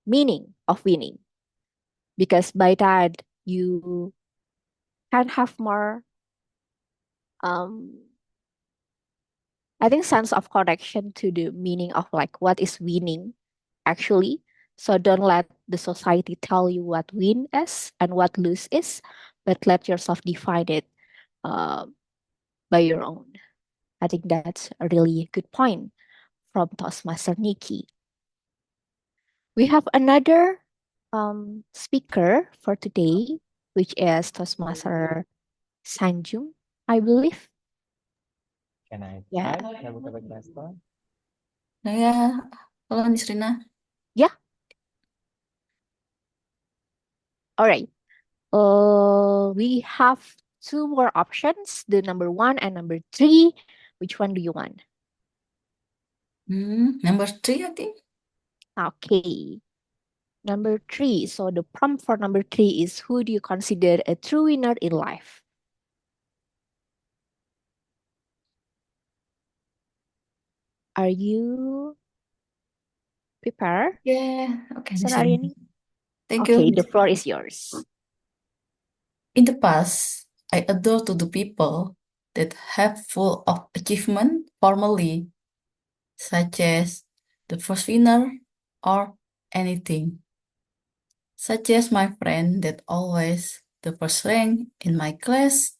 meaning of winning, because by that you can have more um, I think sense of connection to the meaning of like what is winning actually. So don't let the society tell you what win is and what lose is, but let yourself define it uh, by your own. I think that's a really good point from Toastmaster Nikki. We have another speaker for today, which is Toastmaster Sanjung, I believe. Can I Yeah. try? Double tap master. Saya, halo Nisrina. Yeah. All right. We have two more options, the number 1 and number 3. Which one do you want? Number 3, I think. Okay. Number 3. So the prompt for number 3 is, who do you consider a true winner in life? Are you prepared, Yeah, okay, Sir Nisrina. Aryani? Thank you. Okay, the floor is yours. In the past, I adore to the people that have full of achievement formally, such as the first winner or anything, such as my friend that always the first rank in my class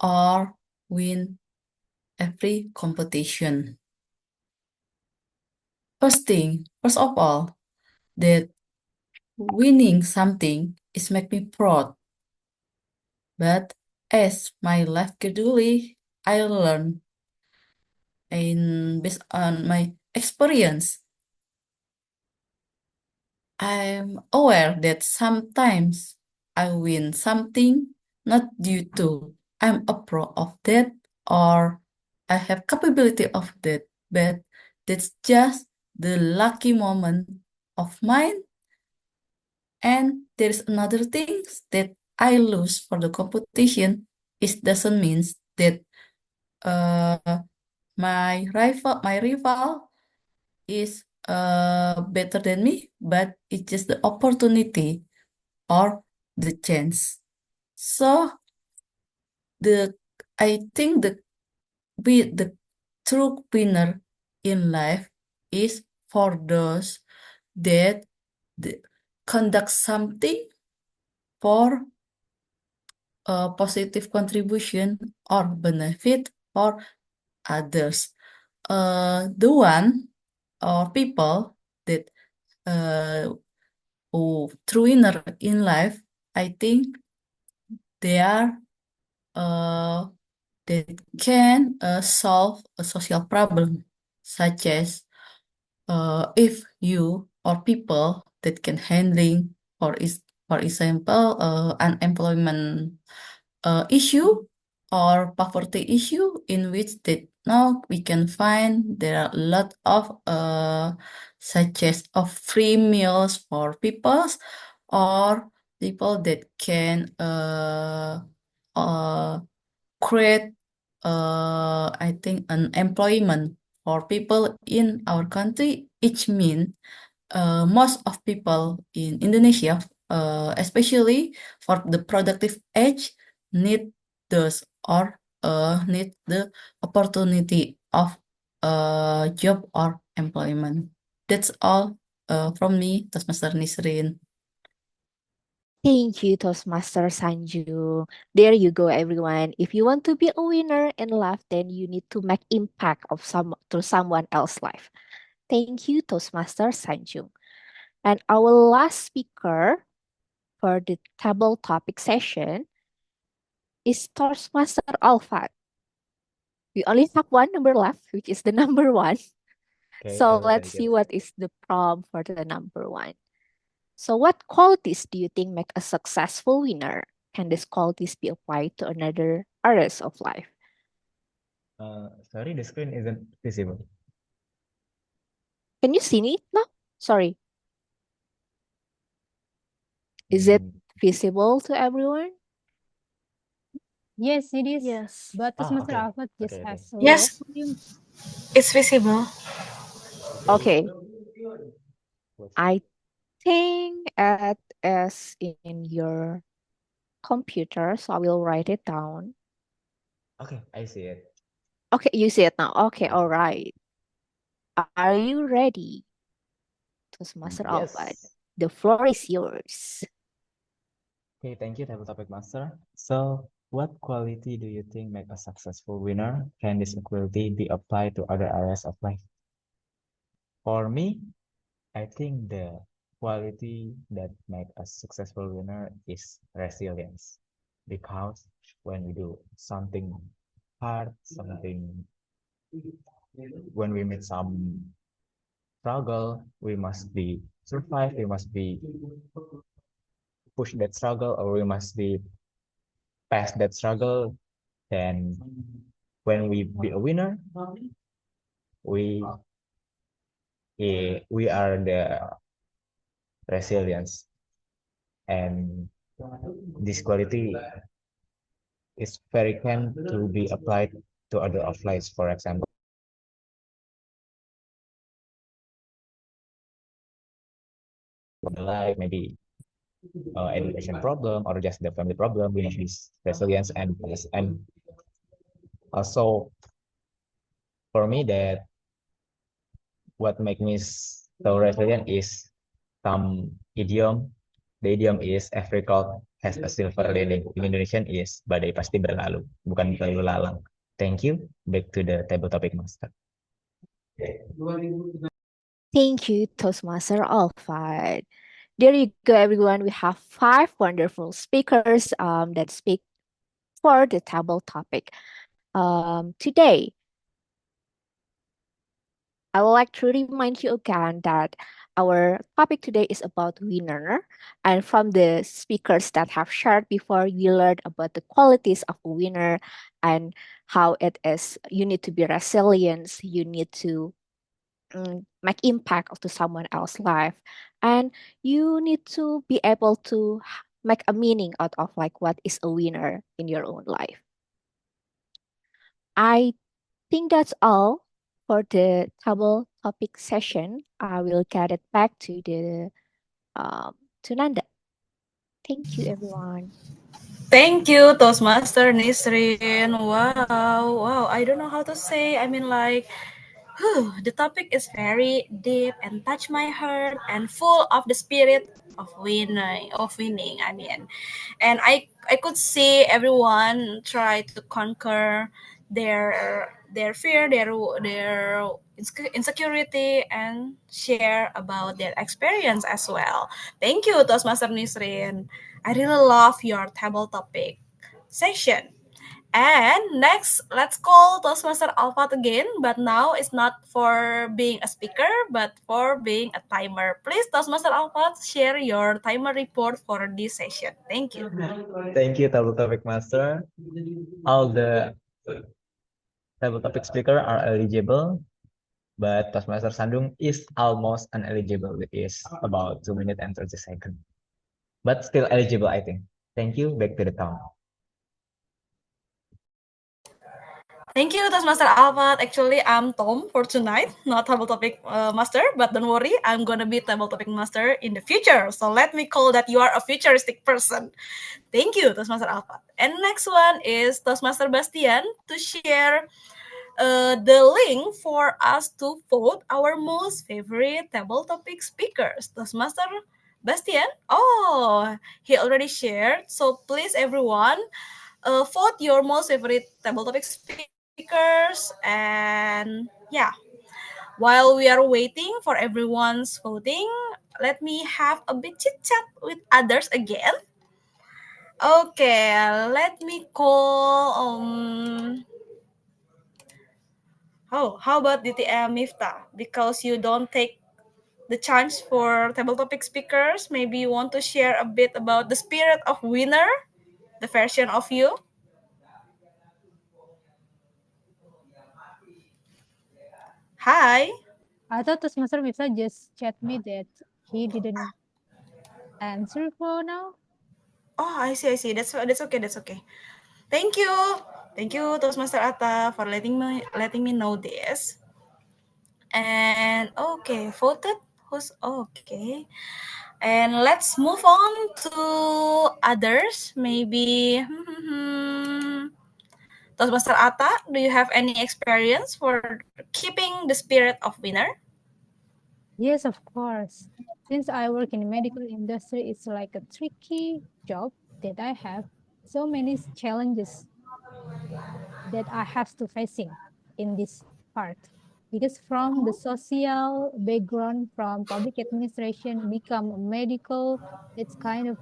or win every competition. first of all, that winning something is make me proud. But as my life gradually, I learn and based on my experience, I'm aware that sometimes I win something not due to I'm a pro of that or I have capability of that, but that's just the lucky moment of mine. And there's another thing that I lose for the competition. It doesn't mean that uh my rival is better than me, but it's just the opportunity or the chance. So the I think the true winner in life is for those that the, conduct something for a positive contribution or benefit for others. The one or people that who true winner in life, I think they are that can solve a social problem, such as if you or people that can handling, for example, unemployment issue or poverty issue in which that now we can find there are a lot of such as of free meals for peoples or people that can create I think an employment for people in our country, each mean most of people in Indonesia, especially for the productive age, need those or need the opportunity of job or employment. That's all from me, Toastmaster Nisrin. Thank you, Toastmaster Sanju. There you go, everyone. If you want to be a winner in life, then you need to make impact of someone else's life. Thank you, Toastmaster Sanju. And our last speaker for the table topic session is Toastmaster Alpha. We only have one number left, which is the number one. Okay, I So will let's take see it. what is the prompt for the number one. So what qualities do you think make a successful winner? Can these qualities be applied to another areas of life? Sorry, the screen isn't visible. Can you see it now? Sorry. Is it Mm, visible to everyone? Yes, it is. Yes. But Toastmaster okay. Alpha just Okay, okay. has a low Yes, volume. it's visible. Okay. What's I think it is in your computer, so I will write it down. Okay, I see it. Okay, you see it now. Okay, Yeah. all right. Are you ready, Toastmaster Alpha? Yes. The floor is yours. Okay, thank you, Table Topic Master. So, what quality do you think make a successful winner? Can this quality be applied to other areas of life? For me, I think the quality that make a successful winner is resilience. Because when we do something hard, something when we meet some struggle, we must be survive, we must be push that struggle, or we must be past that struggle. Then when we be a winner, we we are the resilience, and this quality is very can to be applied to other of lives. For example, the life maybe education problem or just the family problem. We need this resilience, and also for me that what make me so resilient is some idiom. The idiom is every cloud has a silver lining. In Indonesian is badai pasti berlalu, bukan berlalu lalang. Thank you. Back to the table topic master. Thank you, Toastmaster Alpha. There you go, everyone. We have five wonderful speakers that speak for the table topic. Today, I would like to remind you again that our topic today is about winner. And from the speakers that have shared before, we learned about the qualities of a winner and how it is you need to be resilient, you need to make impact to someone else's life, and you need to be able to make a meaning out of like what is a winner in your own life. I think that's all for the table topic session. I will get it back to Nanda. Thank you, everyone. Thank you, Toastmaster Nisrin. Wow, wow. I don't know how to say. I mean, like, the topic is very deep and touch my heart and full of the spirit of winning. I mean, and I could see everyone try to conquer their fear, their insecurity, and share about their experience as well. Thank you, Toastmaster Nisrin. I really love your table topic session. And next, let's call Toastmaster Alpha again, but now it's not for being a speaker, but for being a timer. Please, Toastmaster Alpha, share your timer report for this session. Thank you. Thank you, Table Topic Master. All the table topic speaker are eligible, but Toastmaster Sandung is almost ineligible, which is about 2 minutes and 30 seconds. But still eligible, I think. Thank you. Back to the town. Thank you, Toastmaster Alpha. Actually, I'm Tom for tonight, not Table Topic Master, but don't worry, I'm gonna be Table Topic Master in the future. So let me call that you are a futuristic person. Thank you, Toastmaster Alpha. And next one is Toastmaster Bastian to share the link for us to vote our most favorite table topic speakers. Toastmaster Bastian? Oh, he already shared. So please, everyone, vote your most favorite table topic speakers. And yeah, while we are waiting for everyone's voting, let me have a bit chit chat with others again. Okay, let me call Oh, how about DTM Mifta? Because you don't take the chance for table topic speakers, maybe you want to share a bit about the spirit of winner, the version of you. Hi. I thought Toastmaster Mifta just chat me that he didn't answer for now. Oh, I see, I see. That's okay, that's okay. Thank you. Thank you, Toastmaster Atta, for letting me know this. And okay, voted. Who's okay? And let's move on to others. Maybe Toastmaster Atta, do you have any experience for keeping the spirit of winner? Yes, of course. Since I work in the medical industry, it's like a tricky job that I have so many challenges that I have to facing in this part. Because from the social background, from public administration, become a medical, it's kind of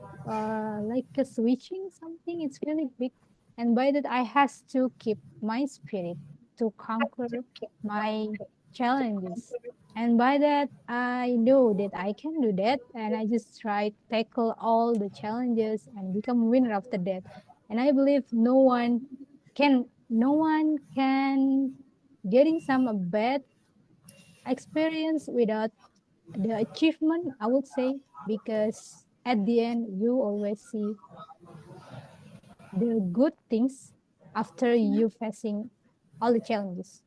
like a switching something. It's really big, and by that I has to keep my spirit to conquer my challenges. And by that, I know that I can do that, and I just try to tackle all the challenges and become winner after that. And I believe no one can getting some bad experience without the achievement, I would say, because at the end you always see the good things after you facing all the challenges.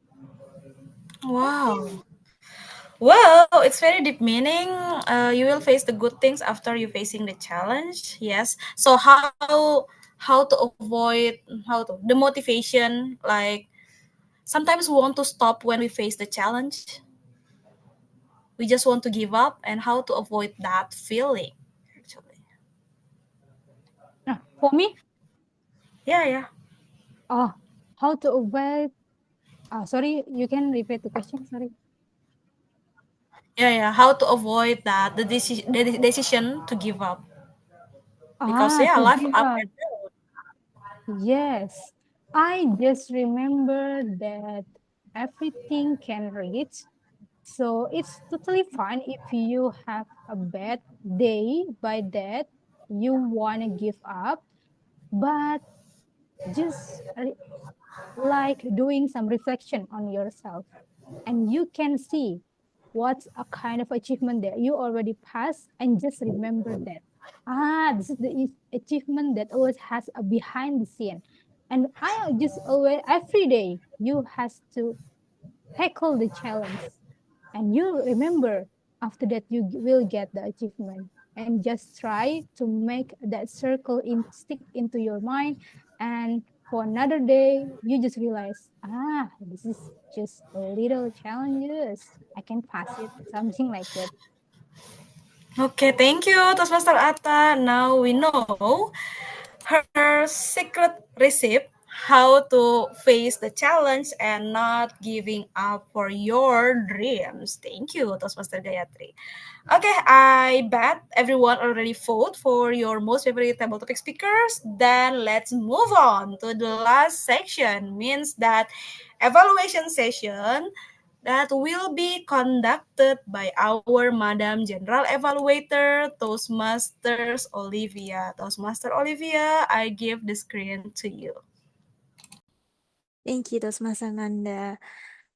Wow. Well, it's very deep meaning. You will face the good things after you facing the challenge. Yes. So how to avoid the motivation, like sometimes we want to stop when we face the challenge. We just want to give up, and how to avoid that feeling actually. For me, Yeah, yeah. oh, how to avoid, sorry, you can repeat the question, sorry. yeah, how to avoid that the decision to give up, because Ah, to life give up up. and down. Yes. I just remember that everything can reach. So it's totally fine if you have a bad day by that you want to give up, but just like doing some reflection on yourself, and you can see what's a kind of achievement that you already passed, and just remember that this is the achievement that always has a behind the scene. And I just always every day you has to tackle the challenge, and you remember after that you will get the achievement, and just try to make that circle in stick into your mind. And for another day you just realize, this is just a little challenges, I can pass it, something like that. Okay, thank you, Toastmaster Atta. Now we know her secret recipe how to face the challenge and not giving up for your dreams. Thank you, Toastmaster Gayatri. Okay, I bet everyone already vote for your most favorite table topic speakers. Then let's move on to the last section, means that evaluation session that will be conducted by our Madam General Evaluator, Toastmasters Olivia. Toastmaster Olivia, I give the screen to you. Thank you, Toastmaster Nanda.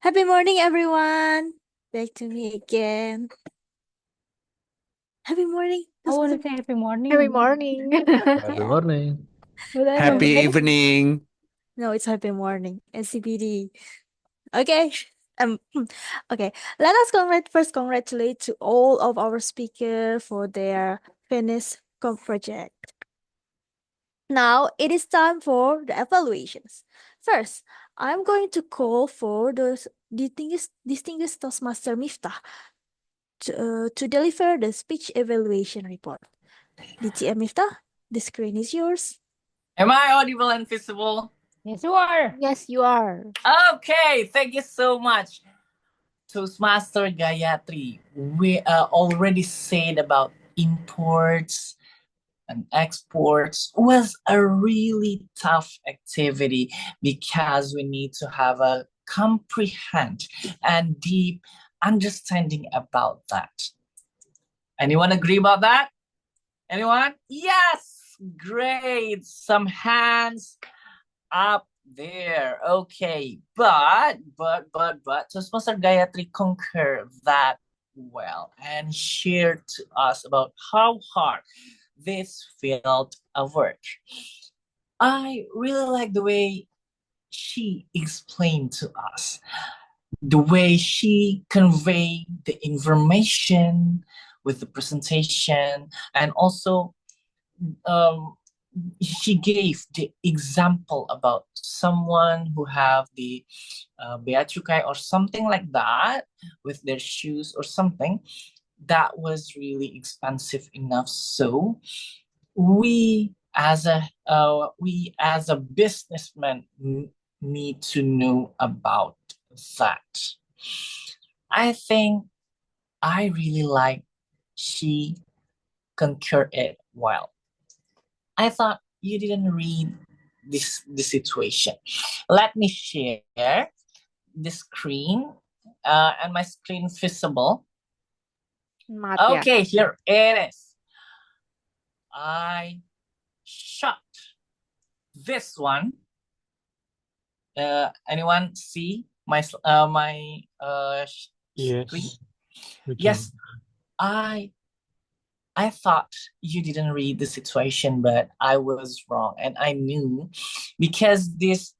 Happy morning, everyone. Back to me again. Happy morning, I want Toastmaster. to say happy Every morning, morning. Happy morning. but I don't Happy know. evening. No, it's happy morning. SCBD. Okay. Um. Okay. Let us first congratulate to all of our speakers for their finished project. Now it is time for the evaluations. First, I'm going to call for the distinguished Toastmaster Miftah to deliver the speech evaluation report. DTM Miftah, the screen is yours. Am I audible and visible? Yes, you are. Yes, you are. Okay, thank you so much. Toastmaster Gayatri, we already said about imports and exports was a really tough activity because we need to have a comprehend and deep understanding about that. Anyone agree about that? Anyone? Yes, great. Some hands up there. Okay, but Toastmaster Gayatri conquered that well and shared to us about how hard this field of work. I really like the way she explained to us, the way she conveyed the information with the presentation, and also um, she gave the example about someone who have the bea cukai or something like that with their shoes or something that was really expensive enough. So we as a businessman need to know about that. I think I really like she concurred it well. I thought you didn't read the situation. Let me share the screen and my screen visible. Not yet. Okay, here it is. I shot this one. Anyone see my Yes. screen? We Yes, can. I thought you didn't read the situation, but I was wrong, and I knew because this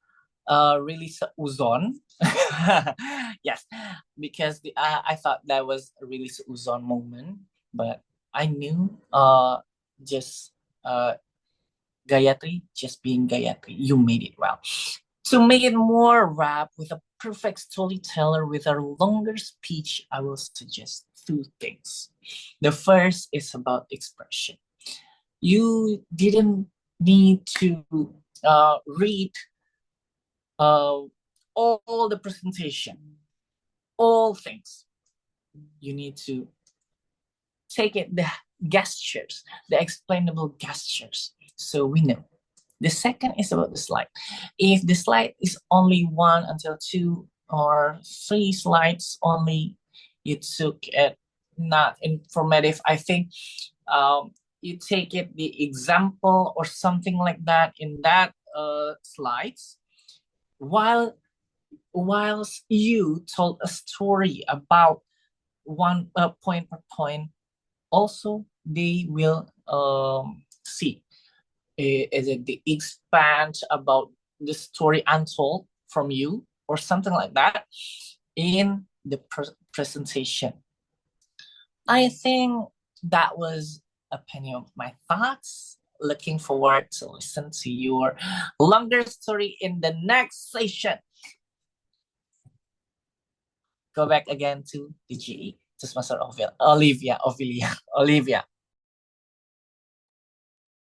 really uzon. Yes, because I thought that was a really uzon moment, but I knew just Gayatri, just being Gayatri, you made it well. To make it more rap with a perfect storyteller with a longer speech, I will suggest two things. The first is about expression. You didn't need to read all the presentation, all things. you need to take it the gestures, the explainable gestures, so we know. The second is about the slide. If the slide is only 1 until 2 or 3 slides only, you took it not informative. I think you take it the example or something like that in that slides, whilst you told a story about one point per point. Also, they will see is it the expand about the story untold from you or something like that in the presentation. I think that was a penny of my thoughts. Looking forward to listen to your longer story in the next session. Go back again to the GE, to Master Olivia. Olivia.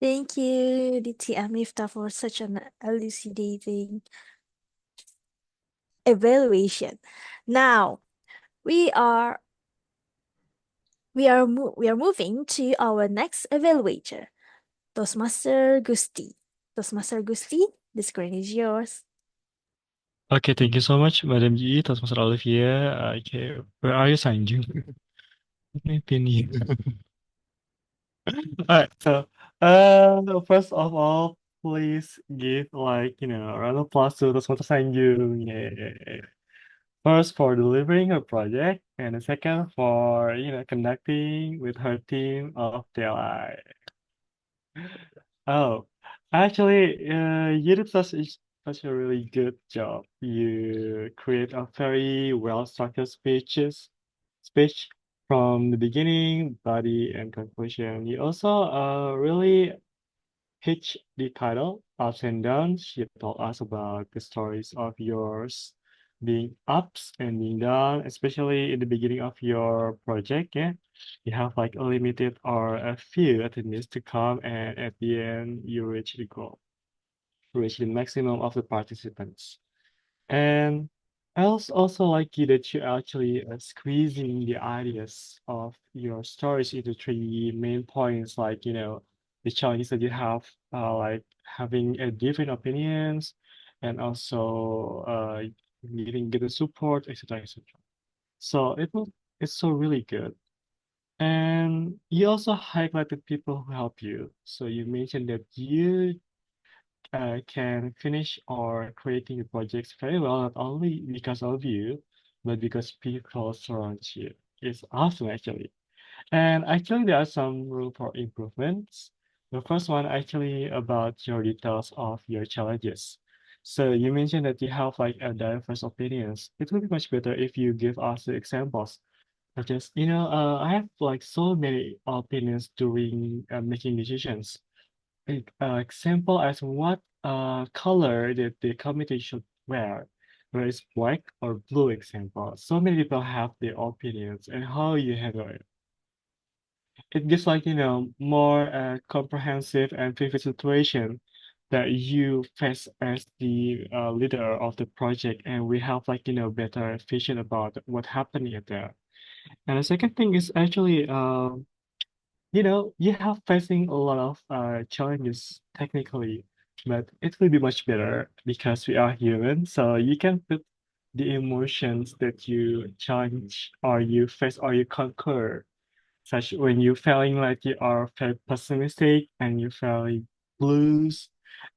Thank you, DT Amifta, for such an elucidating evaluation. Now, we are moving to our next evaluator, Toastmaster Gusti. Toastmaster Gusti, the screen is yours. Okay, thank you so much, Madam G, Toastmaster Olivia. Okay, where are you, Sanjung? Maybe here. Alright, so first of all, please give like a round of applause to Toastmaster Sanjung. Yeah. First for delivering her project, and the second for conducting with her team of DLI. Oh, actually, you did such a really good job. You create a very well-structured speech from the beginning, body, and conclusion. You also really pitch the title, Ups and Downs. You told us about the stories of yours being ups and being down, especially in the beginning of your project. Yeah, you have like a limited or a few attendees to come, and at the end, you reach the goal, reach the maximum of the participants. And I also like you that you actually squeezing the ideas of your stories into three main points, like the challenges that you have, like having a different opinions, and also needing good support, etc., etc. So it's so really good. And you also highlighted people who help you. So you mentioned that you can finish or creating the projects very well, not only because of you, but because people surround you. It's awesome, actually. And actually, there are some room for improvements. The first one actually about your details of your challenges. So you mentioned that you have like a diverse opinions. It would be much better if you give us the examples. Such as, I have like so many opinions during making decisions. Example as what color that the committee should wear, whether it's black or blue example. So many people have their opinions and how you handle it. It gives like, more comprehensive and vivid situation that you face as the leader of the project, and we have like, better vision about what happening there. And the second thing is actually you have facing a lot of challenges technically, but it will be much better because we are human. So you can put the emotions that you challenge or you face or you conquer, such when you feeling like you are very pessimistic and you feeling blues,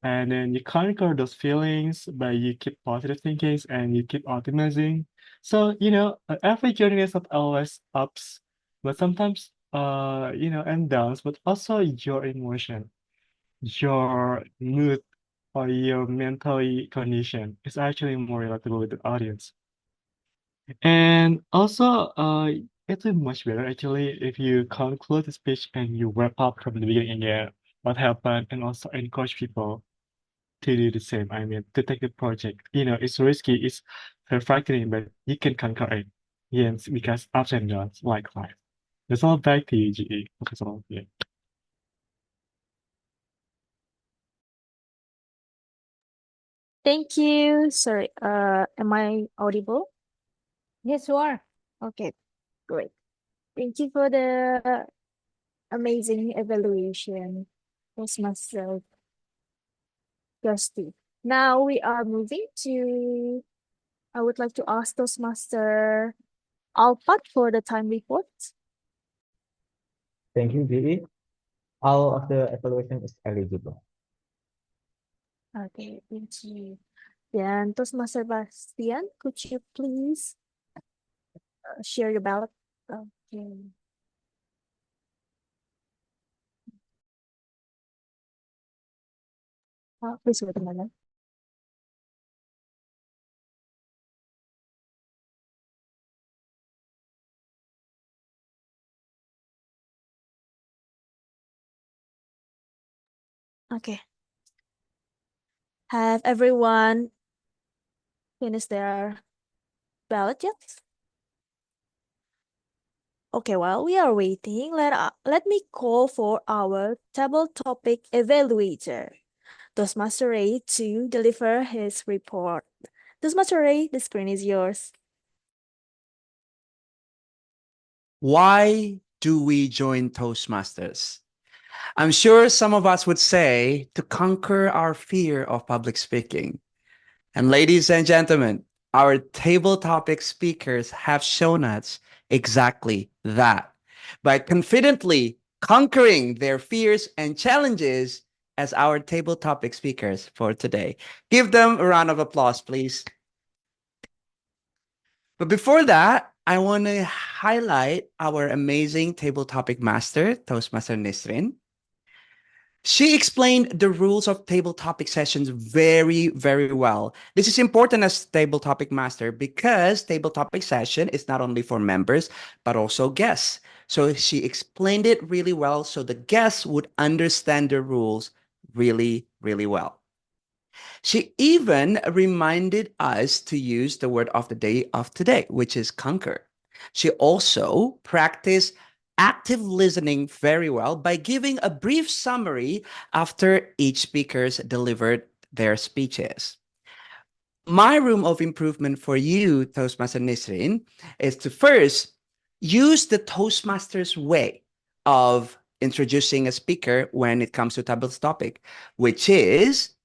and then you conquer those feelings by you keep positive thinkings and you keep optimizing. So every journey is not always ups, but sometimes and downs, but also your emotion, your mood, or your mentally condition is actually more relatable with the audience. And also, it will be much better actually if you conclude the speech and you wrap up from the beginning again what happened, and also encourage people to do the same. I mean, to take the project. It's risky, it's very frightening, but you can conquer it. Yes, because ups and downs, like life. That's all back to you, GE. That's all. Yeah. Thank you. Sorry, am I audible? Yes, you are. Okay. Great. Thank you for the amazing evaluation, Toastmaster Kirsty. Now we are moving to, I would like to ask Toastmaster Alpat for the time report. Thank you, GE. All of the evaluation is eligible. Okay, thank you. Then Toastmaster Bastian, could you please share your ballot? Okay. Please wait a moment. Okay. Have everyone finished their ballot yet? Okay, while we are waiting, let me call for our table topic evaluator, Toastmaster Ray, to deliver his report. Toastmaster Ray, the screen is yours. Why do we join Toastmasters? I'm sure some of us would say to conquer our fear of public speaking. And ladies and gentlemen, our table topic speakers have shown us exactly that by confidently conquering their fears and challenges as our table topic speakers for today. Give them a round of applause, please. But before that, I want to highlight our amazing table topic master, Toastmaster Nisrin. She explained the rules of table topic sessions very, very well. This is important as table topic master because table topic session is not only for members, but also guests. So she explained it really well so the guests would understand the rules really, really well. She even reminded us to use the word of the day of today, which is conquer. She also practiced active listening very well by giving a brief summary after each speaker's delivered their speeches. My room of improvement for you, Toastmaster Nisrin, is to first use the Toastmasters way of introducing a speaker when it comes to table's topic, which is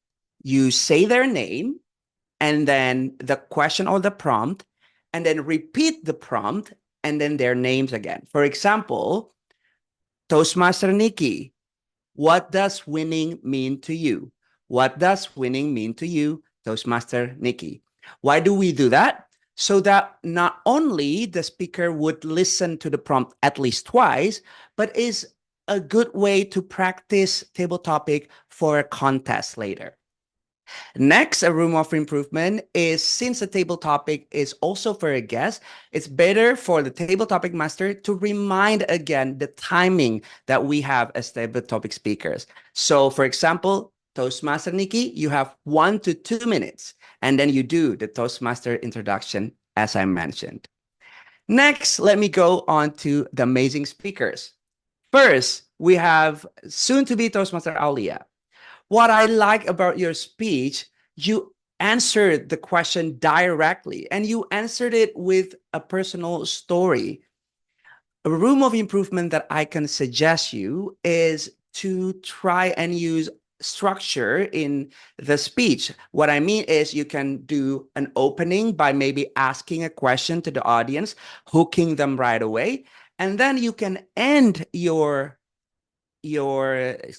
you say their name and then the question or the prompt, and then repeat the prompt and then their names again. For example, Toastmaster Nikki, what does winning mean to you? What does winning mean to you, Toastmaster Nikki? Why do we do that? So that not only the speaker would listen to the prompt at least twice, but is a good way to practice table topic for a contest later. Next, a room of improvement is since the table topic is also for a guest, it's better for the table topic master to remind again the timing that we have as table topic speakers. So for example, Toastmaster Nikki, you have 1 to 2 minutes, and then you do the Toastmaster introduction as I mentioned. Next, let me go on to the amazing speakers. First, we have soon to be Toastmaster Aulia. What I like about your speech, you answered the question directly and you answered it with a personal story. A room of improvement that I can suggest you is to try and use structure in the speech. What I mean is you can do an opening by maybe asking a question to the audience, hooking them right away, and then you can end your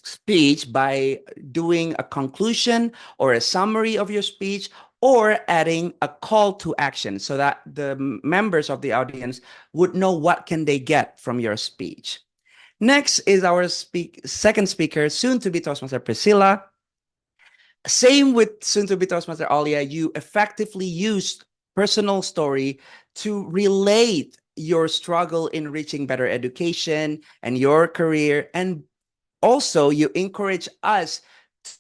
speech by doing a conclusion or a summary of your speech or adding a call to action so that the members of the audience would know what can they get from your speech. Next is our second speaker, soon to be Toastmaster Priscilla. Same with soon to be Toastmaster Alia, you effectively used personal story to relate your struggle in reaching better education and your career, and also, you encourage us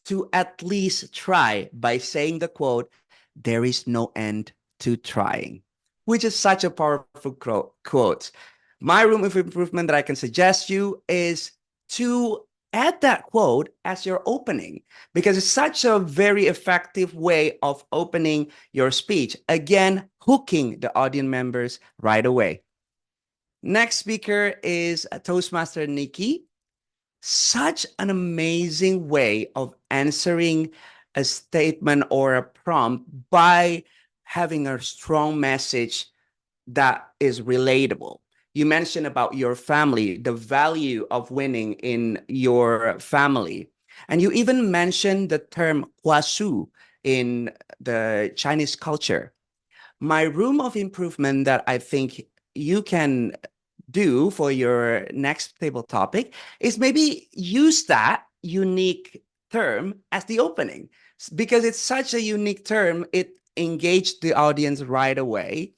to at least try by saying the quote, there is no end to trying, which is such a powerful quote. My room of improvement that I can suggest you is to add that quote as your opening because it's such a very effective way of opening your speech. Again, hooking the audience members right away. Next speaker is Toastmaster Nikki. Such an amazing way of answering a statement or a prompt by having a strong message that is relatable. You mentioned about your family, the value of winning in your family. And you even mentioned the term huasu in the Chinese culture. My room of improvement that I think you can do for your next table topic is maybe use that unique term as the opening because it's such a unique term. It engaged the audience right away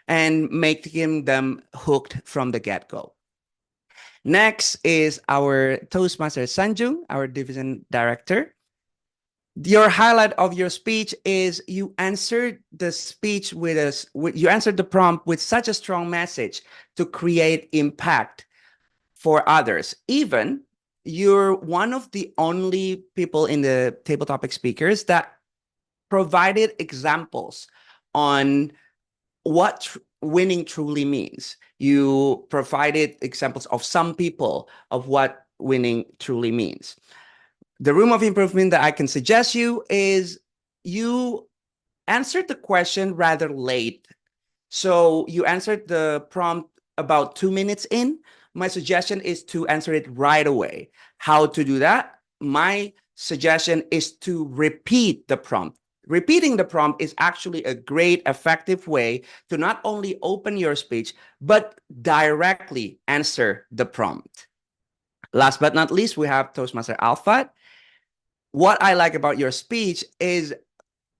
and making them hooked from the get-go. Next is our Toastmaster Sanjung, our division director. Your highlight of your speech is you answered the speech you answered the prompt with such a strong message to create impact for others. Even you're one of the only people in the table topic speakers that provided examples on what winning truly means. You provided examples of some people of what winning truly means. The room of improvement that I can suggest you is you answered the question rather late. So you answered the prompt about 2 minutes in. My suggestion is to answer it right away. How to do that? My suggestion is to repeat the prompt. Repeating the prompt is actually a great, effective way to not only open your speech, but directly answer the prompt. Last but not least, we have Toastmaster Alpha. What I like about your speech is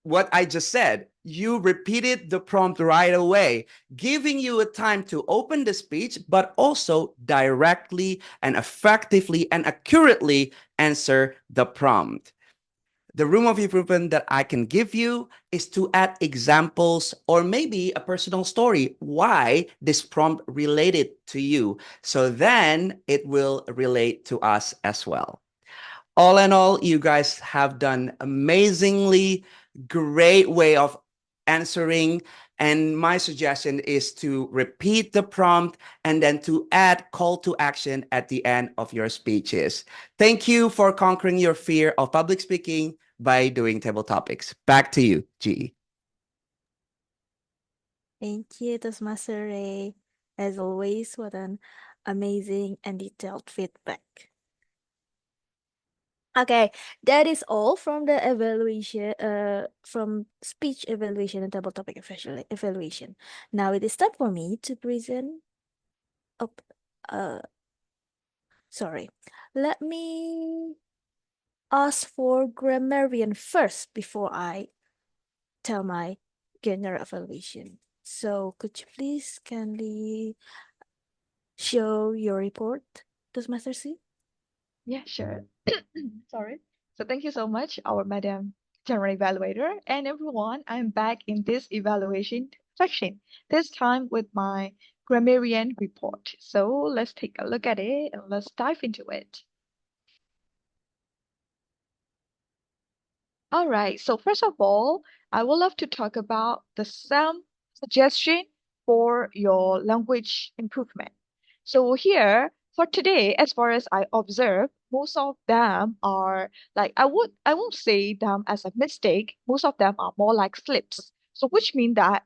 what I just said. You repeated the prompt right away, giving you a time to open the speech, but also directly and effectively and accurately answer the prompt. The room of improvement that I can give you is to add examples or maybe a personal story why this prompt related to you. So then it will relate to us as well. All in all, you guys have done amazingly great way of answering. And my suggestion is to repeat the prompt and then to add call to action at the end of your speeches. Thank you for conquering your fear of public speaking by doing table topics. Back to you, GE. Thank you, Toastmaster Ray. As always, what an amazing and detailed feedback. Okay, that is all from the evaluation, from speech evaluation and table topic evaluation. Now it is time for me to present. Oh, sorry. Let me ask for grammarian first before I tell my general evaluation. So could you please kindly show your report, Toastmaster C? Yeah, sure. Sorry. So thank you so much, our Madam General Evaluator, and everyone. I'm back in this evaluation section, this time with my grammarian report. So let's take a look at it and let's dive into it. All right, so first of all, I would love to talk about some suggestion for your language improvement. So here, for today, as far as I observe, most of them are like I won't say them as a mistake. Most of them are more like slips. So which mean that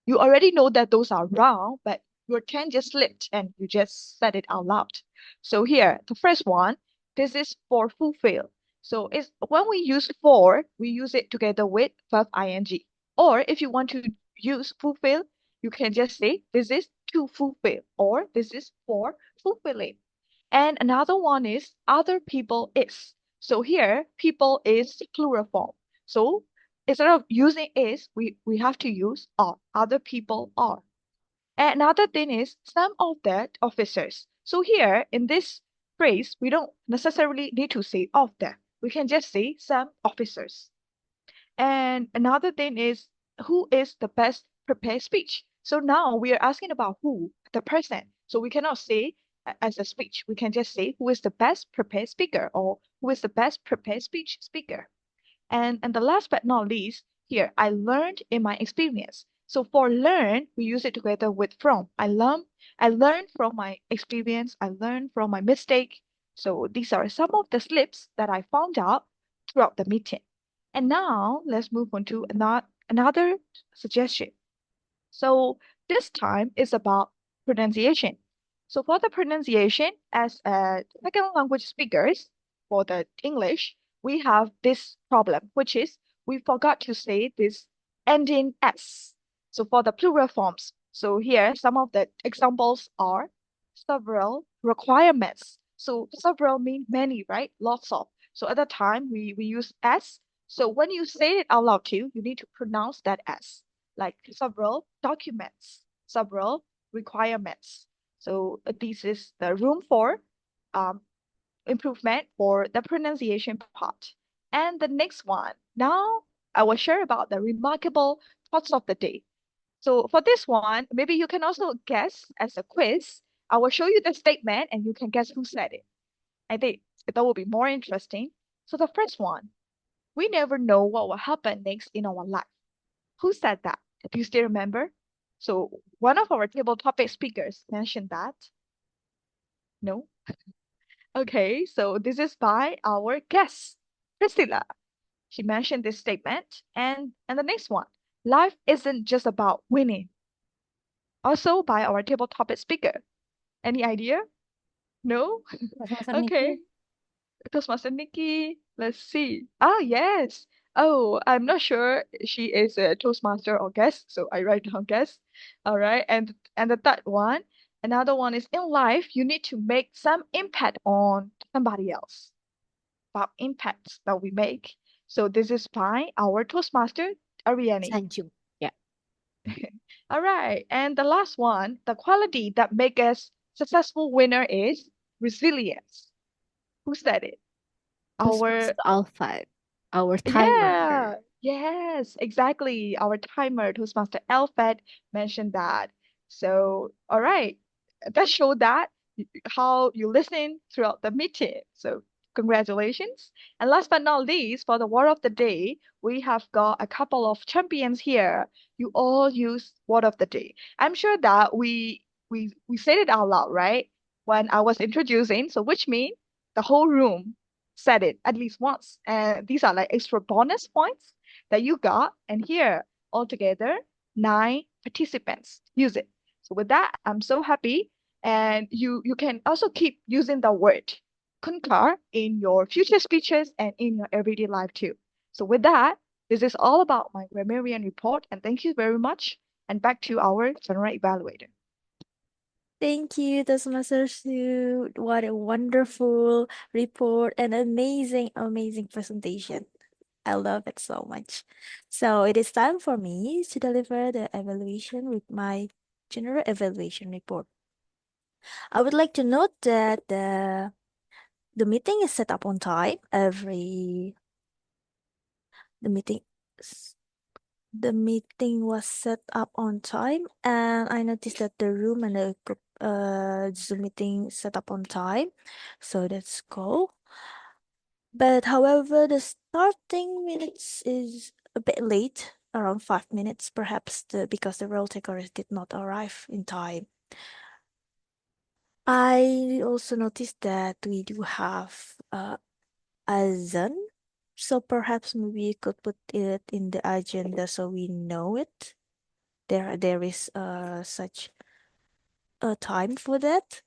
you already know that those are wrong, but your tongue just slipped and you just said it out loud. So here, the first one, this is for fulfill. So it's when we use for, we use it together with verb ing. Or if you want to use fulfill, you can just say this is to fulfill or this is for fulfilling. And another one is other people is. So here, people is plural form. So instead of using is, we have to use are. Other people are. And another thing is some of the officers. So here in this phrase, we don't necessarily need to say of them. We can just say some officers. And another thing is who is the best prepared speech. So now we are asking about who, the person. So we cannot say as a speech. We can just say who is the best prepared speaker or who is the best prepared speech speaker. And the last but not least, here, I learned in my experience. So for learn, we use it together with from. I learned from my experience. I learned from my mistake. So these are some of the slips that I found out throughout the meeting. And now let's move on to another suggestion. So this time is about pronunciation. So for the pronunciation, as second language speakers for the English, we have this problem, which is we forgot to say this ending s. So for the plural forms, so here some of the examples are several requirements. So several mean many, right? Lots of. So at the time we use s. So when you say it out loud too, you need to pronounce that s, like several documents, several requirements. So this is the room for um, improvement for the pronunciation part. And the next one, now I will share about the remarkable thoughts of the day. So for this one, maybe you can also guess as a quiz. I will show you the statement and you can guess who said it. I think that will be more interesting. So the first one, we never know what will happen next in our life. Who said that? Do you still remember? So one of our table topic speakers mentioned that. No? Okay, so this is by our guest, Priscilla. She mentioned this statement. And the next one, life isn't just about winning. Also by our table topic speaker. Any idea? No? Toastmaster Okay. Nikki. Toastmaster Nikki. Let's see. Ah, yes. Oh, I'm not sure she is a Toastmaster or guest, so I write down guest. All right. And the third one, another one is in life, you need to make some impact on somebody else. About impacts that we make. So this is by our Toastmaster, Ariane. Sanju. Yeah. All right. And the last one, the quality that make us successful winner is resilience. Who said it? Our Toastmaster Alpha, our timer. Yeah, yes, exactly. Our timer, Toastmaster Alfred, mentioned that. So, all right, that showed that how you listen throughout the meeting. So, congratulations. And last but not least, for the word of the day, we have got a couple of champions here. You all use word of the day. I'm sure that we said it out loud, right? When I was introducing, so which means the whole room said it at least once. And these are like extra bonus points that you got. And here, altogether, 9 participants use it. So with that, I'm so happy. And you can also keep using the word concur in your future speeches and in your everyday life too. So with that, this is all about my grammarian report. And thank you very much. And back to our general evaluator. Thank you, Toastmaster Sue. What a wonderful report and amazing, amazing presentation. I love it so much. So it is time for me to deliver the evaluation with my general evaluation report. I would like to note that the meeting is set up on time. The meeting s- the meeting was set up on time, and I noticed that the room and the group Zoom meeting set up on time. So that's cool. But however, the starting minutes is a bit late, around 5 minutes, perhaps because the roll takers did not arrive in time. I also noticed that we do have azan, so perhaps maybe you could put it in the agenda so we know it. There is such a time for that.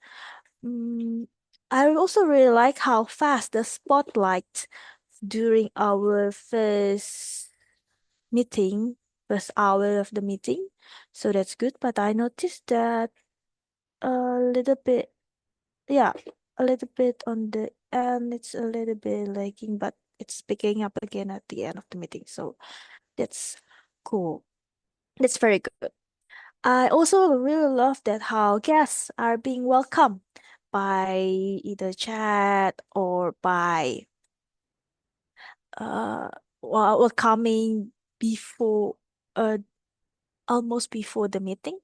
Mm, I also really like how fast the spotlight during our meeting, first hour of the meeting. So that's good. But I noticed that a little bit, yeah, a little bit on the end, it's a little bit lagging, but it's picking up again at the end of the meeting. So that's cool. That's very good. I also really love that how guests are being welcomed by either chat or by uh welcoming before uh almost before the meeting.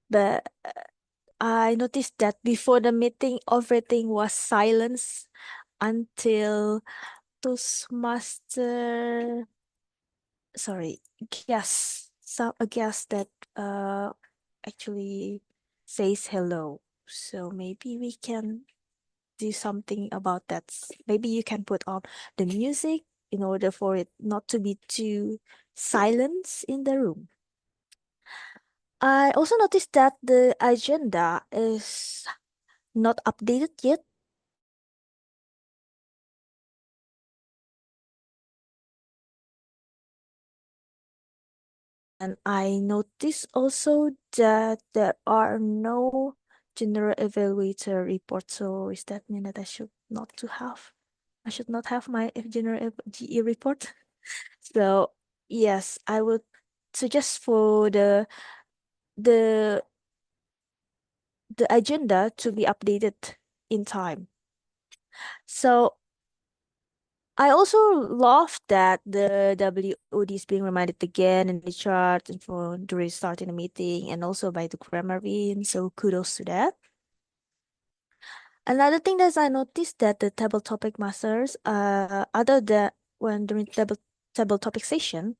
But I noticed that before the meeting everything was silence until Toastmaster sorry, guests a guest that actually says hello. So maybe we can do something about that. Maybe you can put on the music in order for it not to be too silence in the room. I also noticed that the agenda is not updated yet. And I noticed also that there are no general evaluator reports. So is that mean that I should not have my general GE report? So yes, I would suggest for the the agenda to be updated in time. So I also love that the WOD is being reminded again in the chart and for during starting the meeting and also by the grammarian. So kudos to that. Another thing that I noticed that the table topic masters, other than when during table topic session,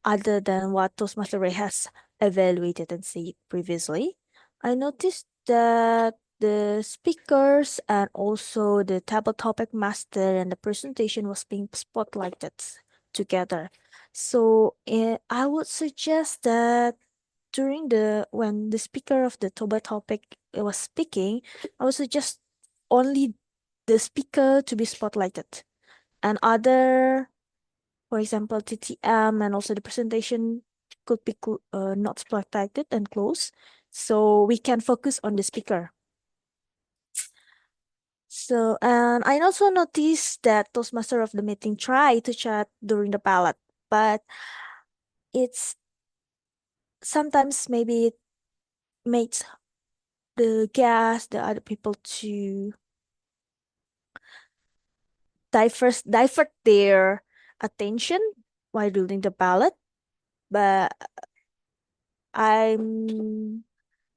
other than what Toastmaster Ray has evaluated and said previously, I noticed that the speakers and also the table topic master and the presentation was being spotlighted together. So I would suggest that during when the speaker of the table topic was speaking, I would suggest only the speaker to be spotlighted and other, for example, TTM and also the presentation could be not spotlighted and closed, so we can focus on the speaker. So, and I also noticed that Toastmaster of the meeting tried to chat during the ballot, but it's sometimes maybe it makes the guests, the other people to divert their attention while doing the ballot. But I'm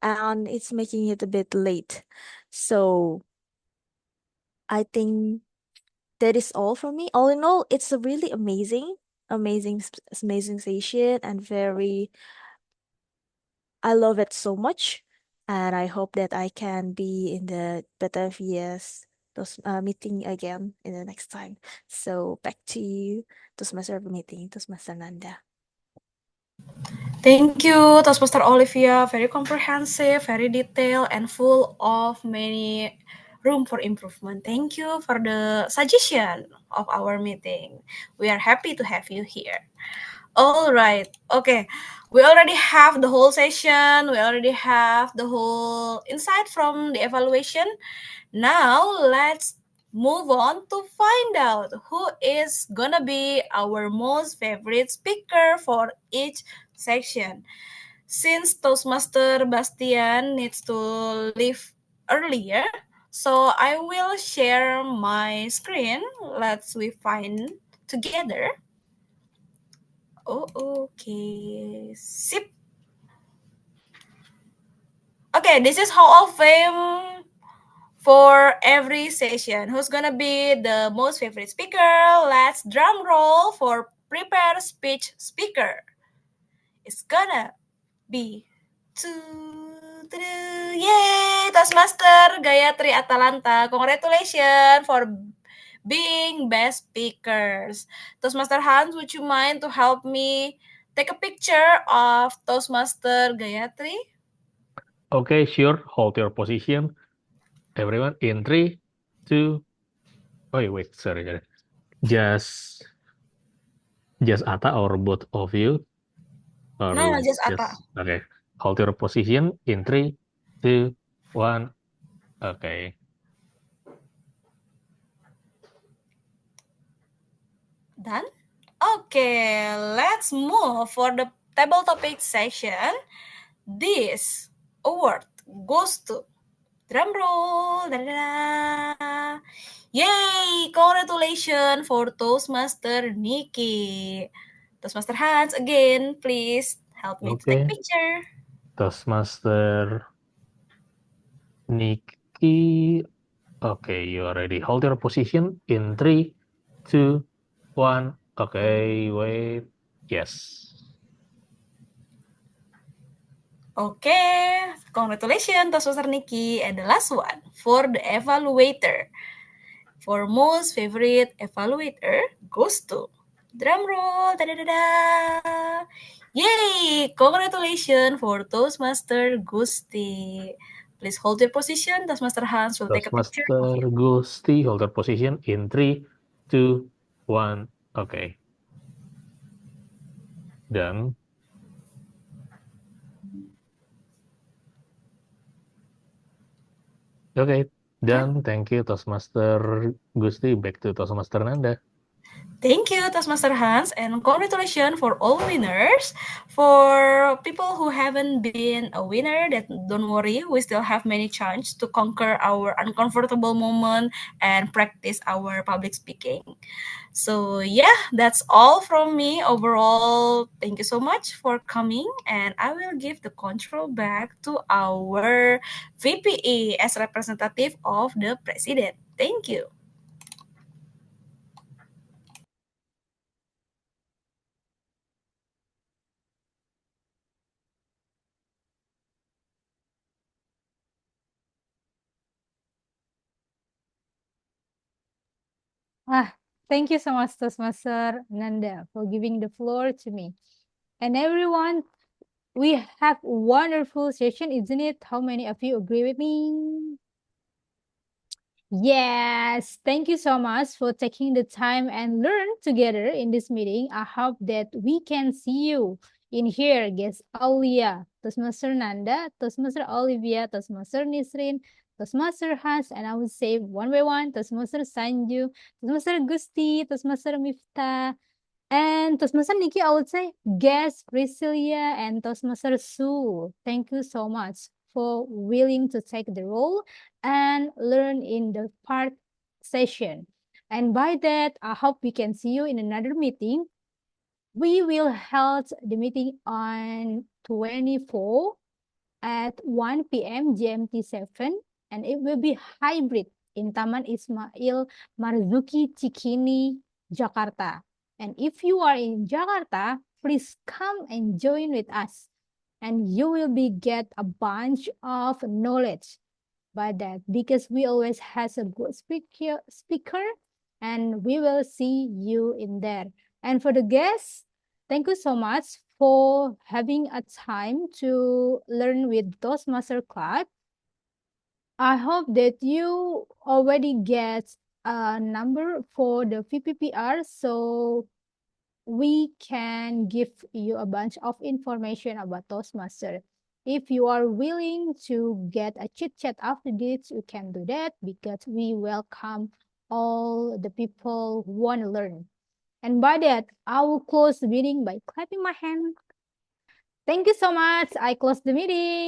and it's making it a bit late. So I think that is all for me. All in all, it's a really amazing session and very, I love it so much. And I hope that I can be in the Batavia's meeting again in the next time. So back to you, Toastmaster meeting, Toastmaster Nanda. Thank you, Toastmaster Olivia. Very comprehensive, very detailed, and full of many room for improvement. Thank you for the suggestion of our meeting. We are happy to have you here. All right. Okay. We already have the whole session. We already have the whole insight from the evaluation. Now let's move on to find out who is gonna be our most favorite speaker for each section. Since Toastmaster Bastian needs to leave earlier, so I will share my screen. Let's we find together. Oh, okay. Sip. Okay, this is Hall of Fame for every session. Who's gonna be the most favorite speaker? Let's drum roll for prepare speech speaker. It's gonna be yay, Toastmaster Gayatri Atalanta. Congratulations for being best speakers. Toastmaster Hans, would you mind to help me take a picture of Toastmaster Gayatri? Okay, sure. Hold your position. Everyone in 3, 2. Oh, wait, sorry. Just Atta or both of you? No, Or just Atta. okay. Hold your position in 3, 2, 1. Okay. Done? Okay, let's move for the table topic section. This award goes to drum roll. Da, da, da. Yay! Congratulations for Toastmaster Nikki. Toastmaster Hans, again, please help me to take Okay. picture. Toastmaster Nikki. Okay, you are ready. Hold your position in 3, 2, 1. Okay, wait. Yes. Okay, congratulations Toastmaster Nikki. And the last one for the evaluator. For most favorite evaluator goes to drum roll. Da-da-da-da. Yay! Congratulations for Toastmaster Gusti. Please hold your position. Toastmaster Hans will take a picture of Toastmaster you. Gusti, hold your position in 3, 2, 1. Okay. Done. Okay, done. Thank you, Toastmaster Gusti. Back to Toastmaster Nanda. Thank you, Taskmaster Hans, and congratulations for all winners. For people who haven't been a winner, that don't worry, we still have many chances to conquer our uncomfortable moment and practice our public speaking. So yeah, that's all from me. Overall, thank you so much for coming, and I will give the control back to our VPE as representative of the president. Thank you. Thank you so much, Toastmaster Nanda, for giving the floor to me. And everyone, we have a wonderful session, isn't it? How many of you agree with me? Yes, thank you so much for taking the time and learn together in this meeting. I hope that we can see you in here, guest Aulia, Toastmaster Nanda, Toastmaster Olivia, Toastmaster Nisrin, Toastmaster Hans, and I would say one by one, Toastmaster Sanju, Toastmaster Gusti, Toastmaster Miftah, and Toastmaster Nikki, I would say guest Priscilia and Toastmaster Sue. Thank you so much for willing to take the role and learn in the part session. And by that, I hope we can see you in another meeting. We will hold the meeting on 24 at 1 p.m. GMT 7, and it will be hybrid in Taman Ismail Marzuki Cikini, Jakarta. And if you are in Jakarta, please come and join with us, and you will be get a bunch of knowledge by that, because we always has a good speaker, and we will see you in there. And for the guests, thank you so much for having a time to learn with Toastmaster Club. I hope that you already get a number for the VPPR, so we can give you a bunch of information about Toastmaster. If you are willing to get a chit chat after this, you can do that, because we welcome all the people who want to learn. And by that, I will close the meeting by clapping my hand. Thank you so much. I close the meeting.